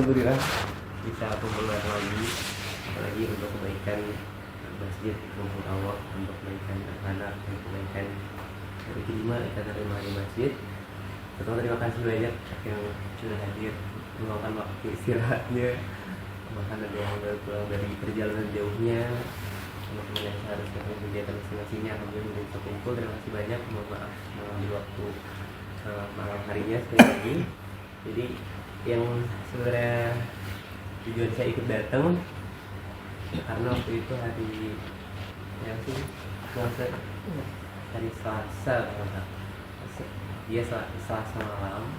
alhamdulillah bisa populer lagi, apalagi untuk kebaikan masjid, untuk Allah, untuk kebaikan anak, untuk kebaikan hari kelima kita terima di masjid. Pertama terima kasih banyak yang sudah hadir meluangkan waktu istirahatnya, bahkan ada yang baru pulang dari perjalanan jauhnya, teman-teman yang seharusnya punya kegiatan masing-masingnya alhamdulillah bisa kumpul. Terima kasih banyak, mohon maaf mengambil waktu malam harinya sekali lagi. Jadi yang sebenarnya tujuan saya ikut datang karena waktu itu hari yang sih hari Selasa, dia Selasa malam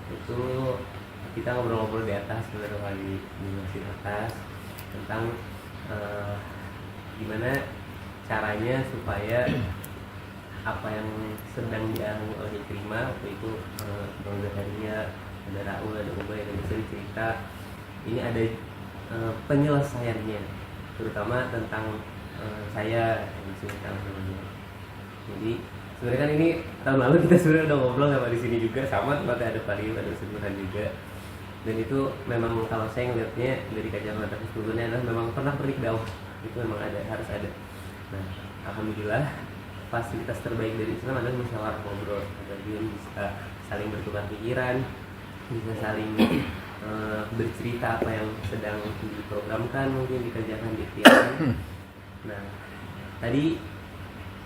itu kita ngobrol-ngobrol di atas beberapa di masjid atas tentang gimana caranya supaya apa yang sedang dialami oleh Ikrimah waktu itu, Bang Zakaria, ada Raul, ada Ubay, ada bisa cerita ini ada penyelesaiannya, terutama tentang saya yang diceritakan namanya. Jadi sebenarnya kan ini tahun lalu kita sebenarnya udah ngobrol sama di sini juga, sama tempatnya ada Pariu, ada Seduhan juga. Dan itu memang kalau saya ngelihatnya dari kacamata keseluruhannya adalah memang pernah pernik dakwah itu memang ada, harus ada. Nah alhamdulillah fasilitas terbaik dari Islam adalah musyawarah, ngobrol, agar dia bisa saling bertukar pikiran, bisa saling bercerita apa yang sedang diprogramkan, mungkin dikerjakan di ikhtiar. Nah tadi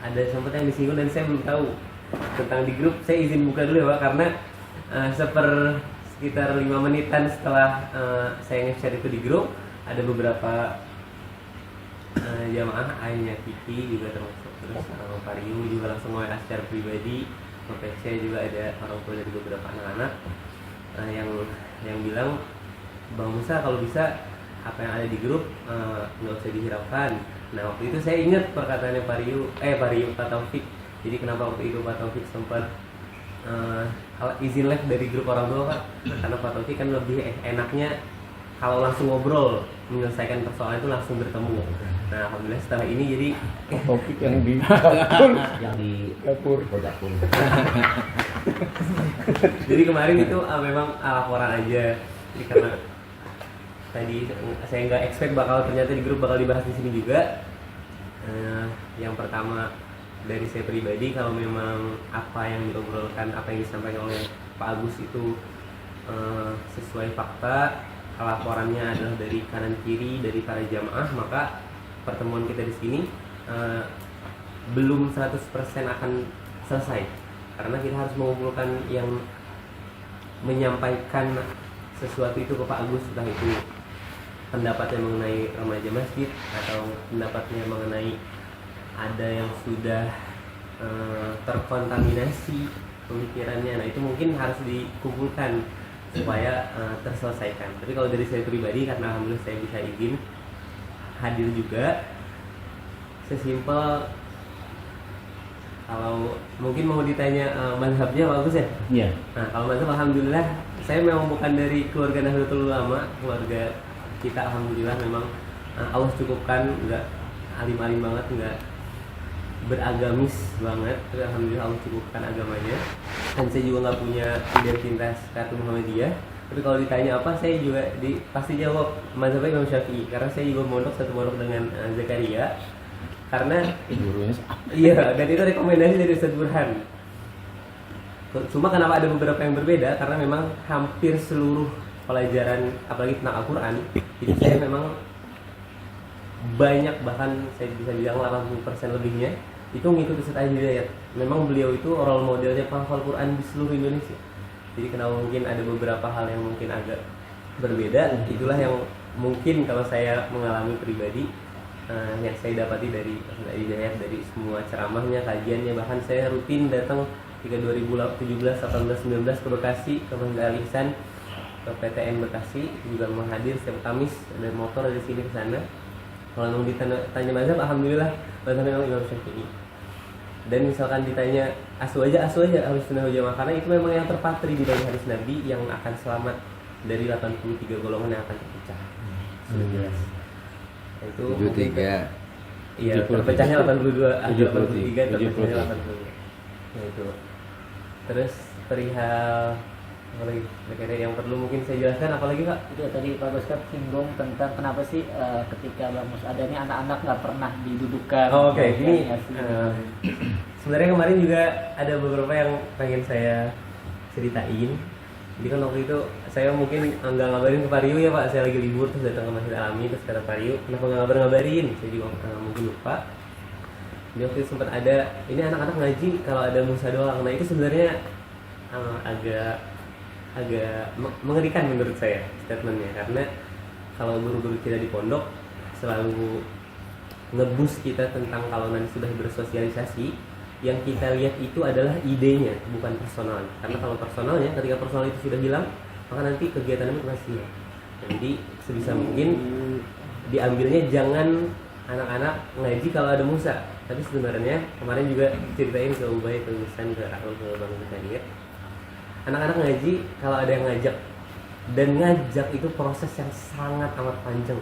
ada sempat yang disinggung dan saya belum tahu tentang di grup. Saya izin buka dulu ya Pak, karena sekitar 5 menitan setelah saya nge-share itu di grup, ada beberapa jamaah ayahnya Kiki juga termasuk, terus Pariu juga langsung WA secara pribadi, PC juga ada orang tua dari beberapa anak-anak yang bilang, Bang Musa kalau bisa apa yang ada di grup nggak usah dihiraukan. Nah waktu itu saya ingat perkataannya Pak Taufik. Jadi kenapa waktu itu Pak Taufik sempat izin live dari grup orang tua Pak, karena Pak Taufik kan lebih enaknya kalau langsung ngobrol, menyelesaikan persoalan itu langsung bertemu. Nah alhamdulillah setelah ini jadi topik yang di dapur, yang di dapur. jadi kemarin itu memang laporan aja. Jadi karena tadi saya nggak expect ternyata di grup bakal dibahas di sini juga. Yang pertama dari saya pribadi, kalau memang apa yang diobrolkan, apa yang disampaikan oleh Pak Agus itu sesuai fakta, laporannya adalah dari kanan kiri dari para jamaah, maka pertemuan kita di sini belum 100% akan selesai, karena kita harus mengumpulkan yang menyampaikan sesuatu itu ke Pak Agus, entah itu pendapatnya mengenai remaja masjid atau pendapatnya mengenai ada yang sudah terkontaminasi pemikirannya. Nah itu mungkin harus dikumpulkan supaya terselesaikan. Tapi kalau dari saya pribadi, karena alhamdulillah saya bisa izin hadir juga, sesimpel kalau mungkin mau ditanya mazhabnya bagus ya? Iya. Nah kalau mazhab alhamdulillah saya memang bukan dari keluarga Nahdlatul Ulama, keluarga kita alhamdulillah memang Allah cukupkan, nggak alim-alim banget, nggak beragamis banget, tapi alhamdulillah Allah cukupkan agamanya. Dan saya juga nggak punya identitas kartu Muhammadiyah. Tapi kalau ditanya apa, saya juga pasti jawab mazhabnya Imam Syafi'i, karena saya juga mondok satu mondok dengan Zakaria. Karena Gurunya iya, dan itu rekomendasi dari Ustaz Burhan. Cuma kenapa ada beberapa yang berbeda, karena memang hampir seluruh pelajaran apalagi tentang Al-Quran, jadi saya memang banyak, bahkan saya bisa bilang 80% lebihnya itu mengikuti Ustaz Hidayat. Memang beliau itu role modelnya penghafal Quran di seluruh Indonesia. Jadi kenapa mungkin ada beberapa hal yang mungkin agak berbeda, itulah yang mungkin kalau saya mengalami pribadi yang saya dapati dari Ustaz Hidayat, dari semua ceramahnya, kajiannya. Bahkan saya rutin datang ketika 2017, 18, 19 ke Bekasi, ke Masjid Al Ihsan, ke PTN Bekasi, juga menghadir setiap Kamis, ada motor dari sini ke sana. Kalau mau ditanya mazhab, alhamdulillah mazhabnya Imam Syafi'i. Dan misalkan ditanya asu aja harus sunnah wal jamaah, karena itu memang yang terpatri di dalam hadis Nabi yang akan selamat dari 83 golongan yang akan terpecah. Sudah jelas. Itu 73. Iya, terpecahnya 82, 83 terpecahnya 82. Nah itu. Terus perihal Apalagi kira-kira yang perlu mungkin saya jelaskan, apalagi Kak? Itu tadi Pak Boskap singgung tentang kenapa sih ketika Bang Mus ada nih anak-anak nggak pernah didudukan. Oh, oke. Ini Ya, sih. sebenarnya kemarin juga ada beberapa yang pengen saya ceritain. Jadi kan waktu itu saya mungkin nggak ngabarin ke Pak Rio ya Pak, saya lagi libur terus datang ke Masjid Alami, terus kata Pak Rio, kenapa nggak ngabarin? Saya juga mungkin lupa. Jadi waktu itu sempat ada, ini anak-anak ngaji kalau ada musa doang. Nah itu sebenarnya agak mengerikan menurut saya statementnya, karena kalau guru-guru kita di pondok selalu ngebus kita tentang kalau nanti sudah bersosialisasi, yang kita lihat itu adalah idenya, bukan personal. Karena kalau personalnya, ketika personal itu sudah hilang, maka nanti kegiatannya masih. Jadi sebisa mungkin diambilnya jangan anak-anak ngaji kalau ada musa. Tapi sebenarnya kemarin juga ceritain ke Ubay, ke Gusan, ke Rahul, ke Bang Hadir. Anak-anak ngaji kalau ada yang ngajak, dan ngajak itu proses yang sangat amat panjang.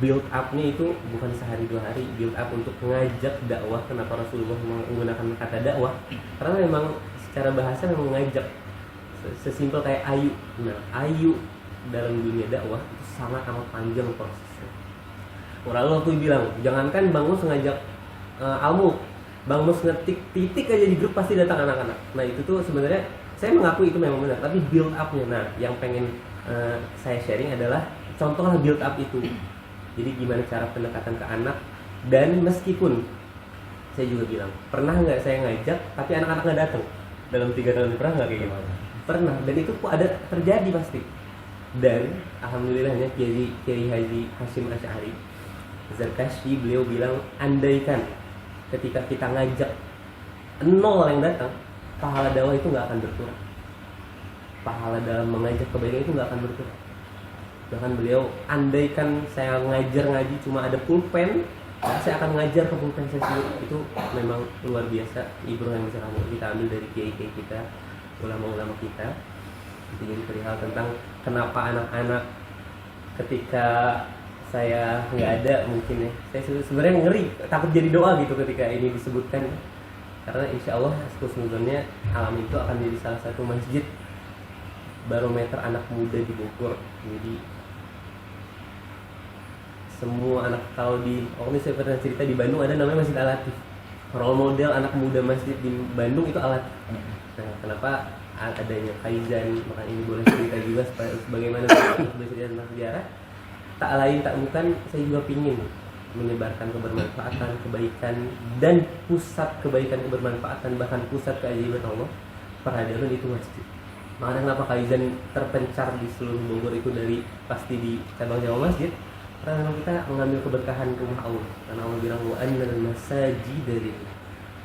Build up-nya itu bukan sehari dua hari. Build up untuk ngajak dakwah. Kenapa Rasulullah menggunakan kata dakwah? Karena memang secara bahasa memang ngajak. Sesimpel kayak ayu. Nah, ayu dalam dunia dakwah itu sangat amat panjang prosesnya. Lalu aku bilang, jangankan Bang Mus ngajak Almu, Bang Mus ngetik titik aja di grup pasti datang anak-anak. Nah itu tuh sebenarnya saya mengakui itu memang benar. Tapi build up-nya, nah yang pengen saya sharing adalah contohlah build up itu. Jadi gimana cara pendekatan ke anak. Dan meskipun saya juga bilang, pernah nggak saya ngajak tapi anak-anak nggak datang dalam 3 tahun, pernah nggak kayak gitu? Pernah, dan itu kok ada terjadi pasti. Dan alhamdulillahnya Kiai Haji Hashim Asy'ari Zarkashi, beliau bilang, andaikan ketika kita ngajak 0 yang datang, pahala dakwah itu nggak akan berkurang. Pahala dalam mengajak kebaikan itu nggak akan berkurang. Bahkan beliau, andaikan saya ngajar ngaji cuma ada pulpen, saya akan ngajar ke pulpen saya sendiri. Itu memang luar biasa ibrah yang bisa kita ambil dari kiai-kiai kita, ulama-ulama kita. Itu jadi perihal tentang kenapa anak-anak ketika saya nggak ada mungkin ya, saya sebenarnya ngeri, takut jadi doa gitu ketika ini disebutkan. Karena insya Allah sebenarnya alam itu akan jadi salah satu masjid barometer anak muda di Bogor. Jadi semua anak, kalau di ini saya pernah cerita di Bandung ada namanya Masjid Al-Latif. Role model anak muda masjid di Bandung itu Al-Latif. Nah, kenapa adanya Kaizan, maka ini boleh cerita juga sebagaimana bercerita tentang sejarah. Tak lain tak bukan, saya juga pingin menyebarkan kebermanfaatan, kebaikan, dan pusat kebaikan kebermanfaatan, bahkan pusat keajaiban Allah, peradaban itu masjid. Makanya kenapa Kaizan terpencar di seluruh Bogor itu dari pasti di cabang-cabang masjid. Karena kita mengambil keberkahan rumah Allah. Karena Allah bilang wa annal masajid dari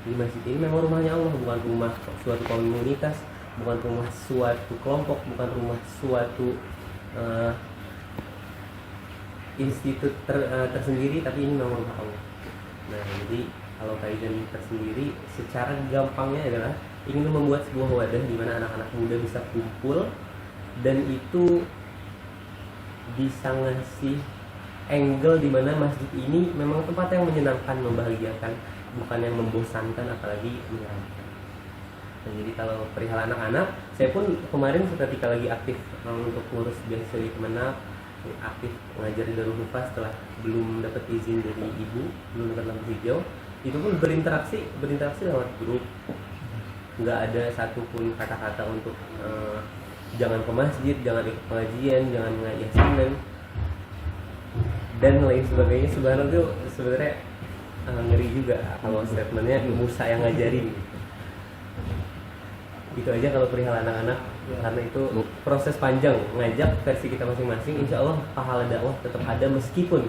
di masjid ini memang rumahnya Allah, bukan rumah suatu komunitas, bukan rumah suatu kelompok, bukan rumah suatu institut tersendiri, tapi ini memang rumah Allah. Nah, jadi kalau Kaizan tersendiri secara gampangnya adalah ingin membuat sebuah wadah di mana anak-anak muda bisa kumpul, dan itu bisa ngasih angle di mana masjid ini memang tempat yang menyenangkan, membahagiakan, bukan yang membosankan apalagi menyeramkan. Nah, jadi kalau perihal anak-anak, saya pun kemarin ketika lagi aktif untuk ngurus beasiswa di Kemenang, aktif ngajar di Darul Hufaz setelah belum dapat izin dari ibu, belum dapat lampu hijau, itu pun berinteraksi lewat grup. Nggak ada satupun kata-kata untuk jangan ke masjid, jangan ikut pengajian, jangan yayasan dan lain sebagainya. Subhanallah, itu sebenarnya ngeri juga kalau statementnya Musa yang ngajarin. Itu aja kalau perihal anak-anak, karena itu proses panjang ngajak versi kita masing-masing. Insya Allah pahala dakwah tetap ada meskipun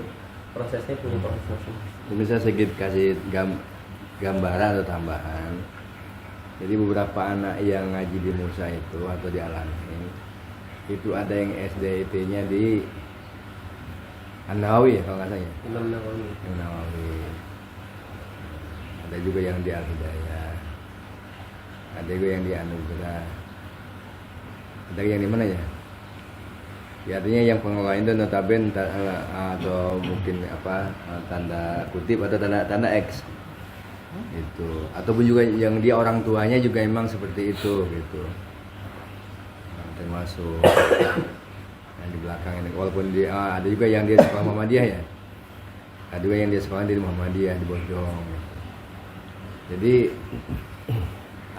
prosesnya punya proses masing-masing. Bisa sedikit kasih gambaran atau tambahan. Jadi beberapa anak yang ngaji di Musa itu atau di Al-Amin itu ada yang SDIT-nya di An-Nawawi ya kalau nggak salah ya. Imam Nawawi. Ada juga yang di Al-Hidayah. Ada juga yang di Anugerah. Ada yang di mana ya? Ya, artinya yang pengelola itu notabene atau mungkin tanda kutip atau tanda X gitu. Ataupun juga yang dia orang tuanya juga emang seperti itu gitu. termasuk yang di belakang ini, walaupun ada juga yang dia sekolah Muhammadiyah ya, ada juga yang dia sekolah di Muhammadiyah di Bojong. Jadi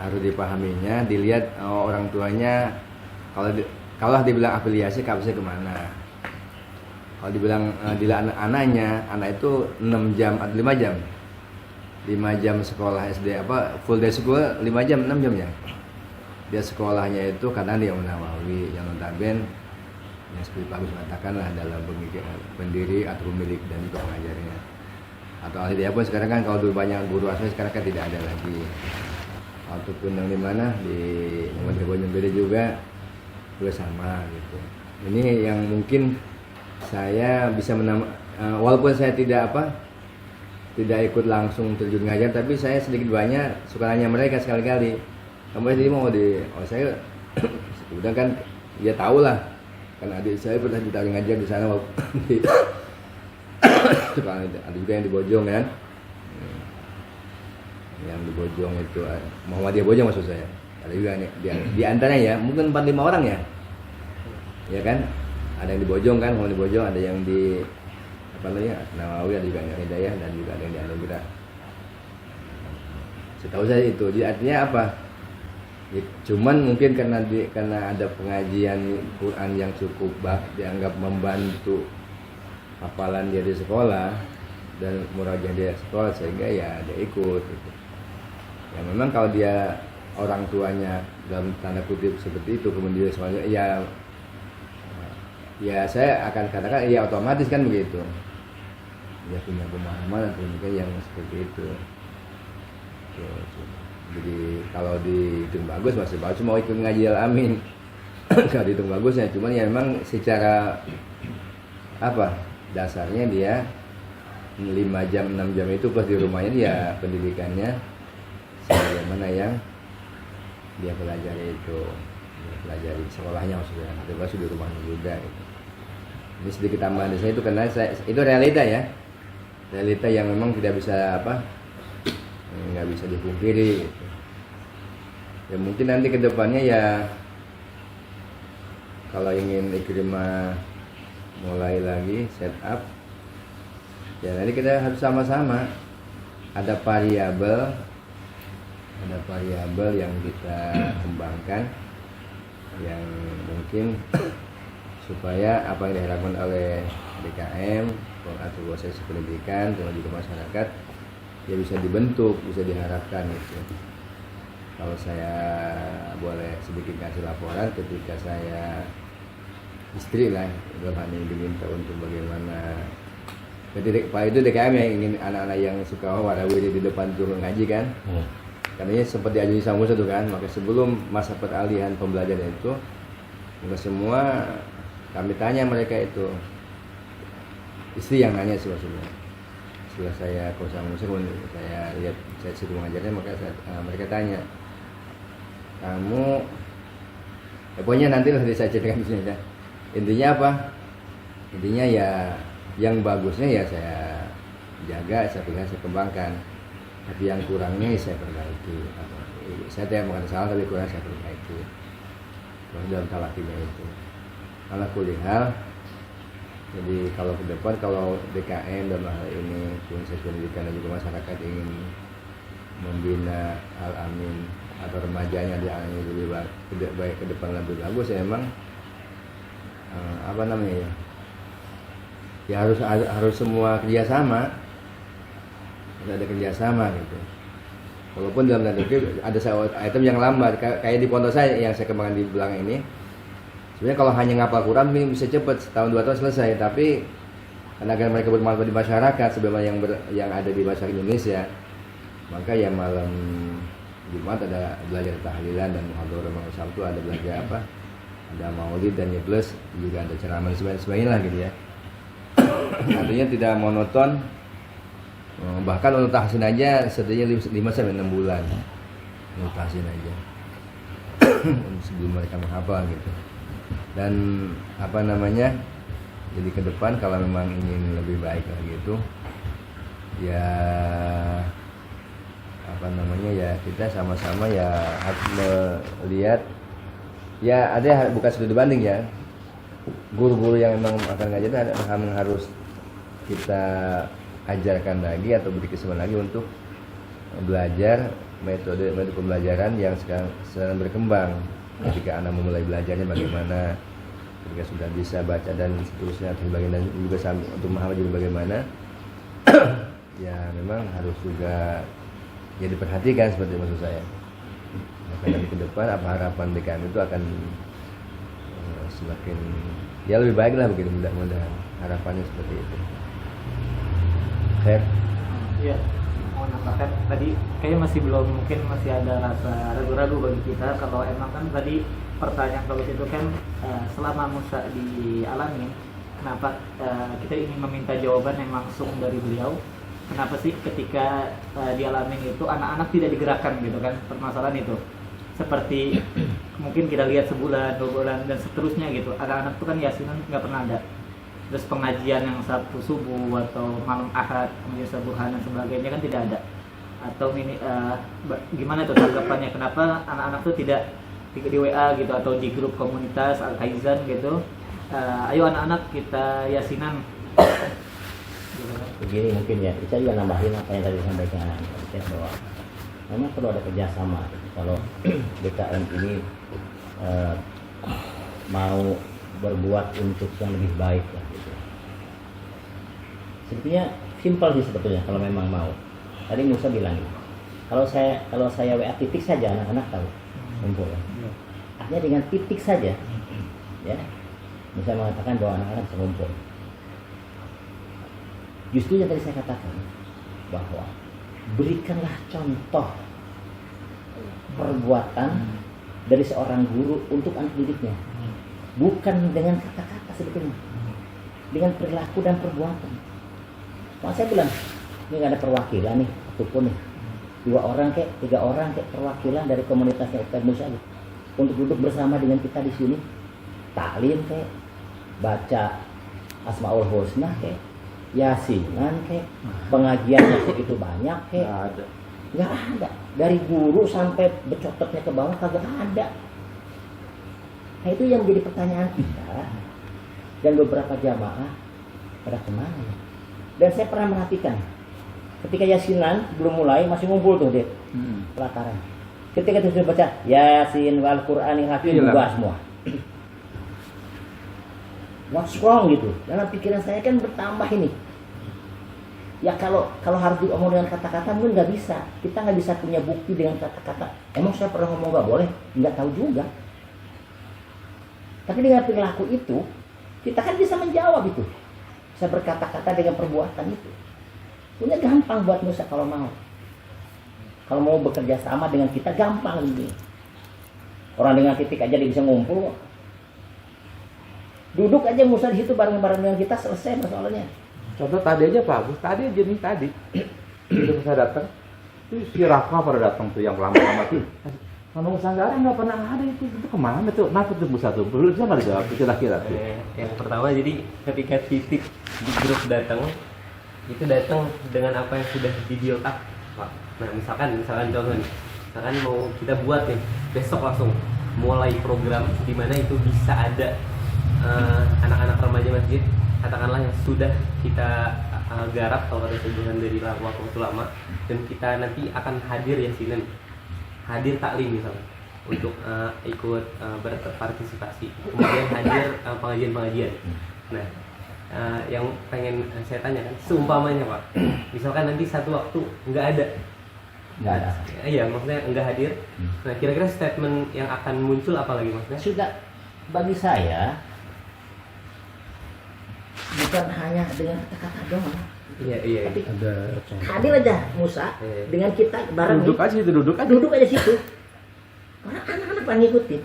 harus dipahaminya, dilihat orang tuanya, kalau dibilang afiliasi kapasitasnya kemana. Kalau dibilang anaknya, anak itu 6 jam atau 5 jam 5 jam sekolah SD full day school 5 jam 6 jam ya. Dia sekolahnya itu kadang dia Nawawi yang notabene yang seperti Pak Agus mengatakan lah dalam pendiri atau pemilik dan juga pengajarnya. Atau ahli dia pun sekarang kan kalau dulu banyak guru asli, sekarang kan tidak ada lagi. Ataupun yang di mana di Muhammadiyah Bojong Gede juga sama gitu. Ini yang mungkin saya bisa walaupun saya tidak ikut langsung terjun ngajar, tapi saya sedikit banyak suka nanya mereka sekali-kali, kamu jadi mau saya udah kan dia tahu lah, kan adik saya pernah ditarik ngajar di sana waktu ada juga yang di Bojong kan, yang di Bojong itu Muhammadiyah Bojong maksud saya, ada juga nih di antaranya ya mungkin 4-5 orang ya kan, ada yang di Bojong kan, mau di Bojong, ada yang di Nawawi, ada juga yang Hidayah, dan juga ada yang di Anugerah. Setahu saya itu, jadi artinya apa? Ya, cuman mungkin karena ada pengajian Quran yang cukup dianggap membantu hafalan dia di sekolah dan murajaah dia di sekolah, sehingga ya dia ikut. Gitu. Ya memang kalau dia orang tuanya dalam tanda kutip seperti itu, kemudian soalnya ya saya akan katakan ya otomatis kan begitu, dia punya pemahaman atau mungkin yang seperti itu. Jadi kalau dihitung bagus masih bagus, mau ikut ngaji Al-Amin kalau dihitung bagusnya, cuman ya memang secara dasarnya dia 5 jam 6 jam itu pas di rumahnya dia pendidikannya sebagaimana yang dia pelajari itu, dia pelajari sekolahnya maksudnya, terus di rumahnya juga gitu. Ini sedikit tambahan dari saya itu karena itu realita ya, realita yang memang tidak bisa nggak bisa dipungkiri gitu. Ya mungkin nanti kedepannya ya kalau ingin Ikrimah mulai lagi set up, ya nanti kita harus sama-sama ada variabel yang kita kembangkan yang mungkin supaya apa yang diharapkan oleh DKM atau proses pendidikan dan juga masyarakat ya bisa dibentuk, bisa diharapkan gitu. Kalau saya boleh sedikit kasih laporan, ketika saya istri lah dalam hal ini diminta untuk bagaimana Pak itu DKM yang ingin anak-anak yang suka warawiri di depan turun ngaji kan, karena sempat diajari sama Musa tuh kan, maka sebelum masa peralihan pembelajaran itu maka semua kami tanya mereka itu, istri yang nanya sih maksudnya. Setelah saya sama Musa, saya lihat saya suruh mengajarnya, maka mereka tanya, kamu pokoknya nanti lah saya ceritakan disini ya. Intinya apa? Intinya ya yang bagusnya ya saya jaga, saya pelihara, saya kembangkan. Tapi yang kurangnya ya saya perbaiki. Saya tidak mengatakan salah, tapi kurang saya perbaiki. Dalam talaknya itu. Ala kulihal. Jadi kalau ke depan, kalau DKM dalam hal ini proses pendidikan dan juga masyarakat ingin membina Al-Amin atau remajanya di Al-Amin lebih baik ke depan lebih bagus, ya emang ya harus semua kerjasama, ada kerjasama gitu. Walaupun dalam tanda kutip ada item yang lambat, kayak di pondok saya yang saya kembangkan di belakang ini. Sebenarnya kalau hanya ngapal Quran bisa cepat, setahun 2 tahun selesai. Tapi karena agar mereka bermanfaat di masyarakat sebagaimana yang ada di masyarakat Indonesia, maka ya malam Jumat ada belajar tahlilan dan muhadharah, malam Sabtu ada belajar ada maulid dan plus, juga ada ceramah sebagainya lah gitu ya. Artinya tidak monoton. Bahkan untuk tahsin aja setidaknya 5 sampai 6 bulan untuk tahsin aja sebelum mereka menghafal gitu. Dan jadi ke depan kalau memang ingin lebih baik lagi itu ya ya kita sama-sama ya harus melihat Ya ada bukan studi banding ya. Guru-guru yang memang akan ngajar memang harus kita ajarkan lagi atau beri kesempatan lagi untuk belajar metode pembelajaran yang sekarang sedang berkembang. Ketika anak memulai belajarnya bagaimana, ketika sudah bisa baca dan seterusnya, atau bagaimana juga untuk memahami juga bagaimana, ya memang harus juga ya diperhatikan seperti maksud saya. Maka ke depan apa harapan BKM itu akan semakin ya lebih baik lah begitu, mudah-mudahan harapannya seperti itu. Khair. Iya, mau nambahkan tadi kayaknya mungkin masih ada rasa ragu-ragu bagi kita kalau emang kan tadi pertanyaan kalau itu kan selama Musa dialami kenapa kita ingin meminta jawaban yang langsung dari beliau, kenapa sih ketika dialami itu anak-anak tidak digerakkan gitu kan, permasalahan itu seperti mungkin kita lihat sebulan, 2 bulan dan seterusnya gitu, anak-anak itu kan yasinan nggak pernah ada, terus pengajian yang Sabtu subuh atau malam Ahad kemudian Burhan dan sebagainya kan tidak ada, atau gimana tuh tanggapannya kenapa anak-anak tuh tidak di WA gitu atau di grup komunitas Al-Kaizan gitu, ayo anak-anak kita yasinan gitu kan. Begini mungkin ya, saya juga nambahin apa yang tadi disampaikan bahwa memang perlu ada kerjasama kalau BKM ini mau berbuat untuk yang lebih baik lah gitu. Sebetulnya simpel sih sebetulnya kalau memang mau. Tadi Musa bilang kalau saya WA titik saja anak-anak tahu kumpul ya. Artinya dengan titik saja ya Musa mengatakan bahwa anak-anak bisa kumpul. Justru yang tadi saya katakan bahwa berikanlah contoh perbuatan dari seorang guru untuk anak didiknya, bukan dengan kata-kata sebetulnya, dengan perilaku dan perbuatan. Maka saya bilang ini nggak ada perwakilan nih, ataupun nih 2 orang kayak 3 orang kayak perwakilan dari komunitasnya Ustaz Musa gitu, untuk duduk bersama dengan kita di sini, taklim kayak baca Asmaul Husna kayak yasinan kayak pengajiannya segitu banyak kayak nggak ada, dari guru sampai becototnya ke bawah kagak ada. Nah itu yang menjadi pertanyaan kita dan beberapa jamaah pada kemana ya? Dan saya pernah merhatikan ketika yasinan belum mulai masih ngumpul tuh deh pelataran. Ketika sudah baca Yasin wal Qur'anil Hakim bubar semua. What's wrong gitu? Dalam pikiran saya kan bertambah ini. Ya kalau harus diomong dengan kata-kata mungkin nggak bisa. Kita nggak bisa punya bukti dengan kata-kata. Emang saya pernah ngomong nggak boleh? Nggak tahu juga. Tapi dengan perilaku itu kita kan bisa menjawab itu. Bisa berkata-kata dengan perbuatan itu. Punya gampang buat Musa kalau mau. Kalau mau bekerja sama dengan kita gampang ini. Orang dengan titik aja dia bisa ngumpul. Duduk aja Musa di situ bareng-bareng dengan kita, selesai masalahnya. Contoh tadi aja Pak Agus, tadi itu saya datang, itu si Rafa pada datang tuh yang lama-lama tuh. Kalau Sanggara nggak pernah ada itu kemana tuh? Kenapa tuh Musa tuh? Belum bisa nggak dijawab kira-kira tuh. Yang pertama jadi ketika titik di grup datang, itu datang dengan apa yang sudah di build up, Pak. Nah misalkan contoh nih, misalkan mau kita buat nih besok langsung mulai program di mana itu bisa ada anak-anak remaja masjid, katakanlah yang sudah kita garap kalau ada tujuan dari waktu lama, dan kita nanti akan hadir yasinan, hadir taklim misalnya untuk ikut berpartisipasi, kemudian hadir pengajian-pengajian. Nah yang pengen saya tanya kan, seumpamanya Pak, misalkan nanti satu waktu nggak ada, iya maksudnya nggak hadir. Nah kira-kira statement yang akan muncul apa lagi maksudnya? Sudah bagi saya bukan hanya dengan kata-kata doang. Iya. Tapi Ada hadir aja Musa dengan kita bareng. duduk aja situ, Duduk aja situ. Orang anak-anak pada ngikutin.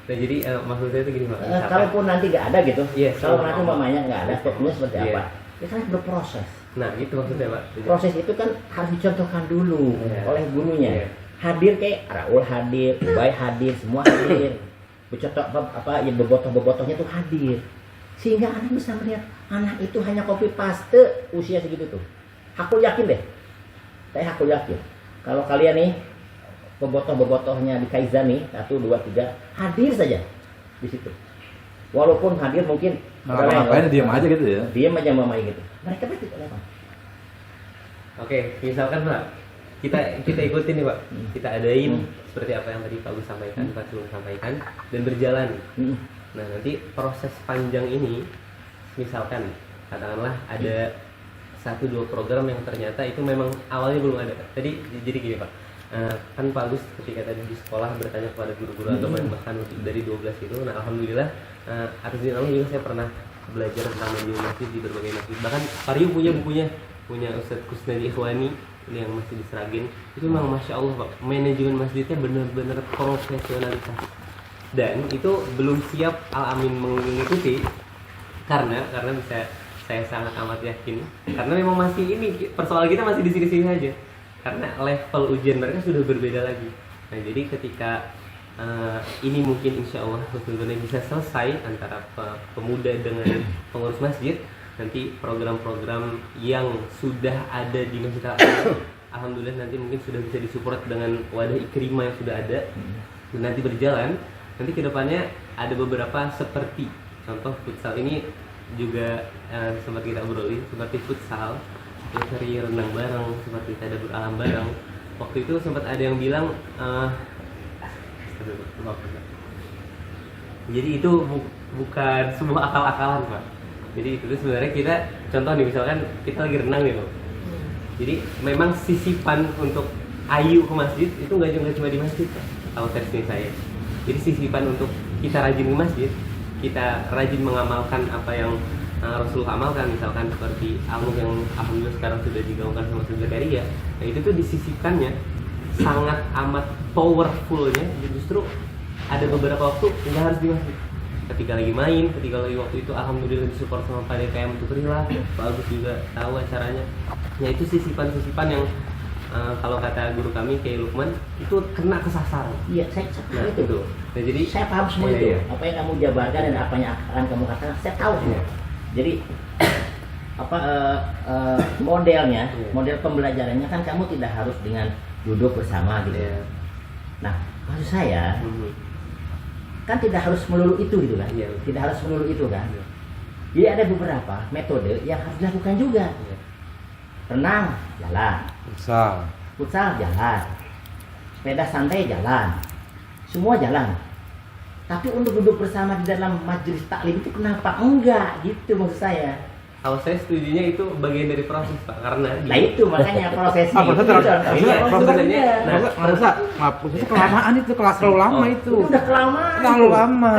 Nah jadi maksud saya itu gini Pak. Kalaupun nanti nggak ada gitu, Iya, kalau sama. nanti mamanya nggak ada, stepnya seperti Iya. apa? Kita harus berproses. Nah itu maksudnya Pak. Proses itu kan harus dicontohkan dulu Iya. oleh gurunya. Iya. Hadir kayak Raul hadir, Ubay hadir, semua hadir. Bercontoh apa ya bebotoh-bebotohnya tuh hadir. Sehingga anak bisa melihat anak itu hanya copy paste usia segitu tuh. Aku yakin deh. Aku yakin kalau kalian nih bobotoh-bobotohnya di Kaizami 1, 2, 3 hadir saja di situ. Walaupun hadir mungkin Ngapain diam aja gitu ya. diam aja mama gitu. Mereka tidak apa. Oke, misalkan Pak, kita ikutin nih Pak, kita adain seperti apa yang tadi Pak Agus sampaikan, Pak Sulung sampaikan, dan berjalan. Nah nanti proses panjang ini, misalkan katakanlah ada 1-2 program yang ternyata itu memang awalnya belum ada. Tadi jadi gini Pak, kan Pak Agus ketika tadi di sekolah bertanya kepada guru-guru atau bahkan dari 12 itu, nah alhamdulillah atas izin Allah juga saya pernah belajar tentang manajemen masjid di berbagai masjid. Bahkan Paryu punya bukunya, punya Ustadz Kusnadi Ikhwani ini yang masih di Sragen, itu memang masya Allah Pak, manajemen masjidnya benar-benar profesionalitas, dan itu belum siap Al-Amin mengikuti karena bisa saya sangat amat yakin karena memang masih ini persoalan kita masih di sini-sini saja karena level ujian mereka sudah berbeda lagi. Nah jadi ketika ini mungkin insya Allah betul-betul bisa selesai antara pemuda dengan pengurus masjid, nanti program-program yang sudah ada di Masjid Al-Azhar alhamdulillah nanti mungkin sudah bisa disupport dengan wadah Ikrimah yang sudah ada dan nanti berjalan. Nanti kedepannya ada beberapa seperti contoh futsal ini juga sempat kita obrolin seperti futsal, seri renang bareng, seperti tadabbur alam bareng. Waktu itu sempat ada yang bilang jadi itu bukan sebuah akal-akalan Pak. Jadi itu sebenarnya kita contoh nih misalkan kita lagi renang gitu. Jadi memang sisipan untuk ayu ke masjid itu nggak cuma di masjid Pak. Kalau versi saya. Jadi sisipan untuk kita rajin ke masjid, kita rajin mengamalkan apa yang Rasulullah amalkan, misalkan seperti ilmu yang alhamdulillah sekarang sudah digaungkan sama Ustaz Zakaria. Nah itu tuh disisipkannya sangat amat powerfulnya, justru ada beberapa waktu nggak harus di masjid. Ketika lagi main, ketika lagi waktu itu alhamdulillah disupport sama Pak DKM untuk Rila, Pak Agus juga tahu acaranya. Nah itu sisipan-sisipan yang kalau kata guru kami kayak Lukman itu kena kesasar. Iya, saya Nah itu. Nah jadi saya paham semua iya, itu. iya. Apa yang kamu jabarkan dan apa yang akan kamu katakan, saya tahu semua. Jadi modelnya, model pembelajarannya kan kamu tidak harus dengan duduk bersama gitu. Iya. Nah, maksud saya kan tidak harus melulu itu gitu kan? Iya. Tidak harus melulu itu kan? Iya. Jadi ada beberapa metode yang harus dilakukan juga. Iya. Renang, jalan. Futsal, jalan. Sepeda santai, jalan. Semua jalan. Tapi untuk duduk bersama di dalam majelis taklim itu kenapa enggak gitu maksud saya. Kalau saya setujunya itu bagian dari proses Pak, karena Nah itu makanya prosesnya. Prosesnya kelamaan itu, terlalu lama itu. Udah kelamaan. Terlalu lama.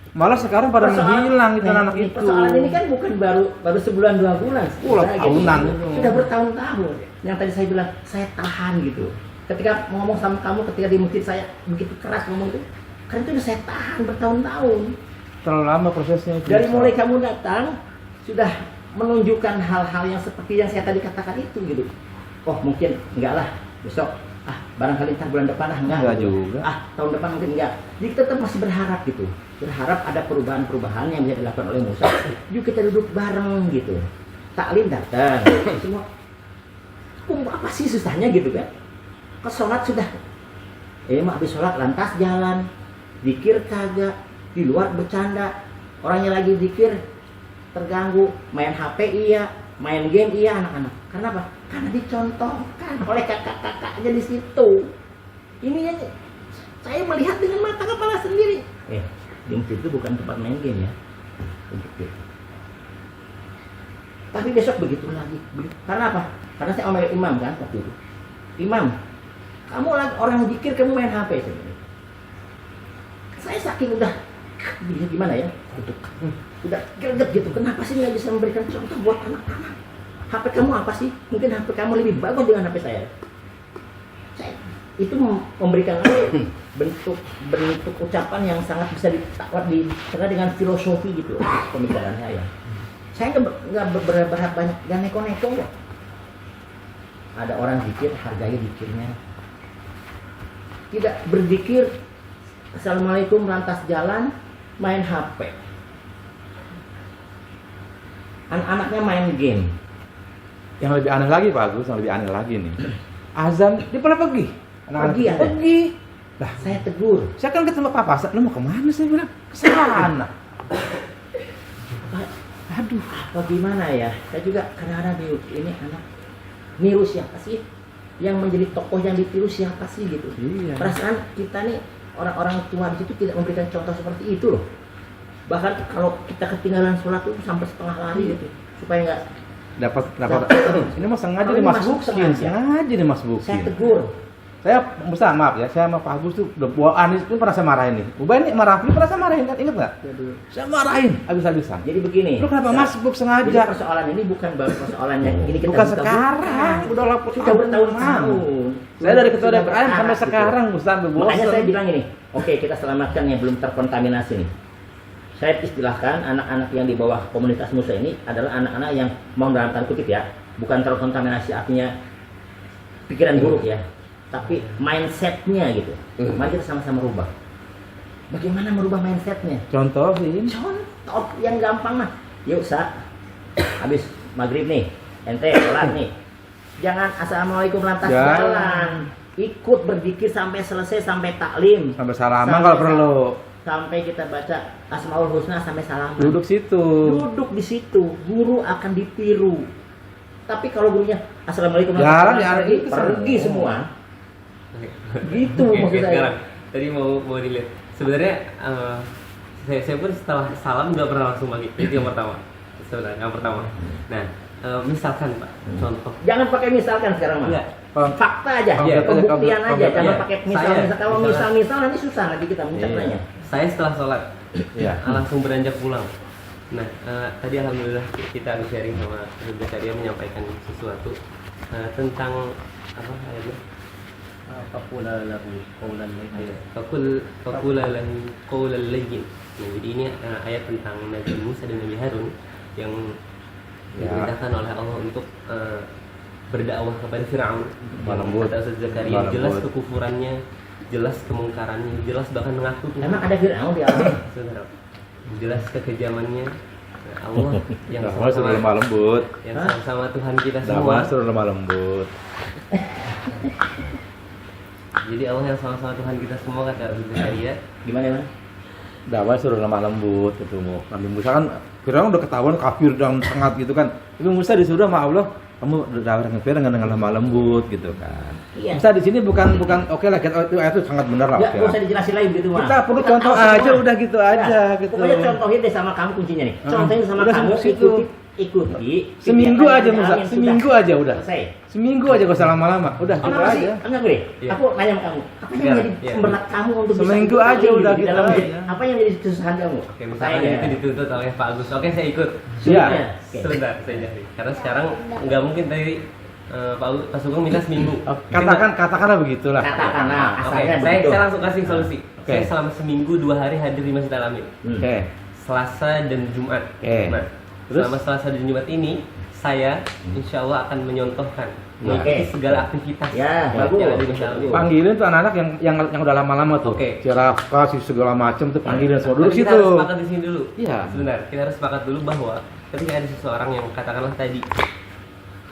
Malah sekarang pada menghilang itu anak itu. Persoalan ini kan bukan baru sebulan 2 bulan. Tahunan. Sudah bertahun-tahun. Yang tadi saya bilang saya tahan gitu. Ketika ngomong sama kamu, ketika di masjid saya begitu keras ngomong itu, karena itu udah saya tahan bertahun-tahun. Terlalu lama prosesnya itu. Dari mulai kamu datang sudah menunjukkan hal-hal yang seperti yang saya tadi katakan itu gitu. Oh mungkin enggak lah besok, barangkali ntar bulan depan enggak juga. Tahun depan mungkin enggak. Jadi tetap masih berharap gitu. Berharap ada perubahan-perubahan yang bisa dilakukan oleh Musa. Yuk kita duduk bareng gitu. Taklim datang. Semua. Apa sih susahnya gitu kan? Ke sholat sudah. Habis sholat lantas jalan. Zikir kagak. Di luar bercanda. Orangnya lagi zikir terganggu. Main HP iya. Main game iya anak-anak. Karena apa? Karena dicontohkan oleh kakak-kakaknya di situ. Ini yang saya melihat dengan mata kepala sendiri. Di masjid itu bukan tempat main game ya. Tapi besok begitu lagi. Karena apa? Karena saya omel imam kan waktu itu. Imam, kamu lagi orang zikir, kamu main HP sebenarnya. Saya saking udah gimana ya? Udah greget gitu. Kenapa sih nggak bisa memberikan contoh buat anak-anak? HP kamu apa sih? Mungkin HP kamu lebih bagus dengan HP saya. Saya itu memberikan bentuk ucapan yang sangat bisa dicerna dengan filosofi gitu pemikiran saya. Saya nggak berharap banyak, nggak neko-neko kok. Ada orang zikir, hargai zikirnya. Tidak berzikir, assalamualaikum lantas jalan, main HP. Anak-anaknya main game. Yang lebih aneh lagi Pak Agus, yang lebih aneh lagi nih. Azan, dia pada pergi. Anak-anak Pergi itu Anda. pergi. Lah, Saya tegur. saya kan ketemu Pak Pasar, lu mau kemana? Saya bilang, ke sana. Aduh, Apa gimana ya? Saya juga kadang-kadang bingung, ini anak niru siapa sih? Yang menjadi tokoh yang ditiru siapa sih gitu? Iya. Perasaan kita nih orang-orang tua di situ tidak memberikan contoh seperti itu loh. Bahkan kalau kita ketinggalan sholat itu sampai setengah hari gitu, supaya nggak. dapat. Ini mah sengaja Kalau nih ini Mas masuk Bukin, sengaja. sengaja nih Mas Saya Bukin. tegur. Saya besar maaf ya, saya sama Pak Agus tuh udah bawaan itu pernah saya marahin nih. Ubay nih marah, pernah saya marahin kan, inget nggak? Saya marahin habis-habisan. Jadi begini. Lu kenapa masuk Jadi sengaja? persoalan ini bukan baru persoalan yang ini kita Bukan buka-buka. sekarang, udah lapor Sudah bertahun-tahun. Saya dari ketua Sudah DPR sampai berkarat sekarang gitu. Ustaz Makanya bosan. saya bilang ini, oke kita selamatkan yang belum terkontaminasi nih. Saya istilahkan anak-anak yang di bawah komunitas Musa ini adalah anak-anak yang mau dalam tanda kutip ya, bukan terkontaminasi artinya pikiran buruk ya, tapi mindsetnya gitu. Mari kita sama-sama rubah. Bagaimana merubah mindsetnya? Contohin. Contoh yang gampang mah. Yuk Sa, habis maghrib nih, ente sholat nih. Jangan assalamualaikum lantas Jangan. jalan. Ikut berzikir sampai selesai, sampai taklim. Sampai salaman Sampai kalau perlu. Sampai kita baca Asmaul Husna sampai salaman. Duduk situ. Duduk di situ, guru akan ditiru. Tapi kalau gurunya assalamualaikum Jalan, warahmatullahi ya, wabarakatuh, pergi semua. Gitu maksud saya. Sekarang, tadi mau dilihat. Sebenarnya saya pun setelah salam nggak pernah langsung bagi. Itu yang pertama. Sebenarnya yang pertama. Nah, misalkan Pak, contoh. Jangan pakai misalkan sekarang mah. Enggak. Fakta aja, Iya, pembuktian aja. iya. Jangan pakai misal-misal. Kalau Misalnya. misal-misal nanti susah nanti kita mencernanya. Saya setelah sholat Iya. langsung beranjak pulang. Nah, tadi alhamdulillah kita habis sharing sama Ibu Syariah menyampaikan sesuatu tentang apa ayatnya? Fakula lahu qawlan layyin. Fakula lahu qawlan layyin. Nah, jadi ini ayat tentang Nabi Musa dan Nabi Harun yang diperintahkan oleh Allah untuk berdakwah kepada Fir'aun. Lembut. Kata Ustaz Zakaria, Lembut. jelas kekufurannya, jelas kemungkarannya, jelas bahkan mengaku Tuhan. Emang ada Fir'aun di alam? Saudara, jelas kekejamannya. Nah, Allah yang Dakwah suruh lemah lembut. yang sama Tuhan kita Dakwah semua. suruh lemah lembut. Jadi Allah yang sama-sama Tuhan kita semua kata Ustaz Zakaria. Gimana? Dakwah suruh lemah lembut gitu mau. Nabi Musa kan Fir'aun udah ketahuan kafir dan sangat gitu kan. Nabi Musa disuruh sama Allah, kamu dakwah dengan lemah lembut gitu kan. Iya. Musa di sini bukan oke lah itu ayat itu sangat benar lah. Ya, oke nggak lah. usah dijelasin lagi gitu mah. Kita perlu Kita contoh tahu semua. aja udah gitu aja gitu. Pokoknya contohin deh sama kamu kuncinya nih. Contohin sama Udah kamu, sampai situ. ikuti. Seminggu kegiatan aja yang Musa, dialamin, seminggu sudah. aja udah. Selesai. Seminggu aja gak usah lama-lama. Udah gitu Kenapa sih? aja. Enggak gue. Iya. Aku nanya sama kamu. Apa yang Sekarang, jadi iya. pemberat kamu untuk bisa Seminggu ikut aja ini udah di gitu dalam aja. Apa yang jadi kesusahan kamu? Oke, misalkan Saya itu dituntut oleh Pak Agus. Oke, saya ikut. Iya. Oke. Sebentar, saya jadi. Karena sekarang nggak mungkin tadi Pak Sugeng minta seminggu. Katakanlah begitulah. Katakanlah Oke, asalnya saya begitu. langsung kasih solusi. Oke. Saya selama seminggu 2 hari hadir di Masjid Al-Amin. Oke. Selasa dan Jumat. Oke. Nah, Terus? selama Selasa dan Jumat ini saya insya Allah akan menyontohkan Oke. mengikuti segala aktivitas Ya, yang bagus. ada di Masjid Al-Amin. Panggilin tuh anak-anak yang udah lama-lama tuh. Oke. Si Rafka, si segala macam tuh panggilin semua duduk Tapi kita situ. harus sepakat di sini dulu. Iya. Sebentar, kita harus sepakat dulu bahwa ketika ada seseorang yang katakanlah tadi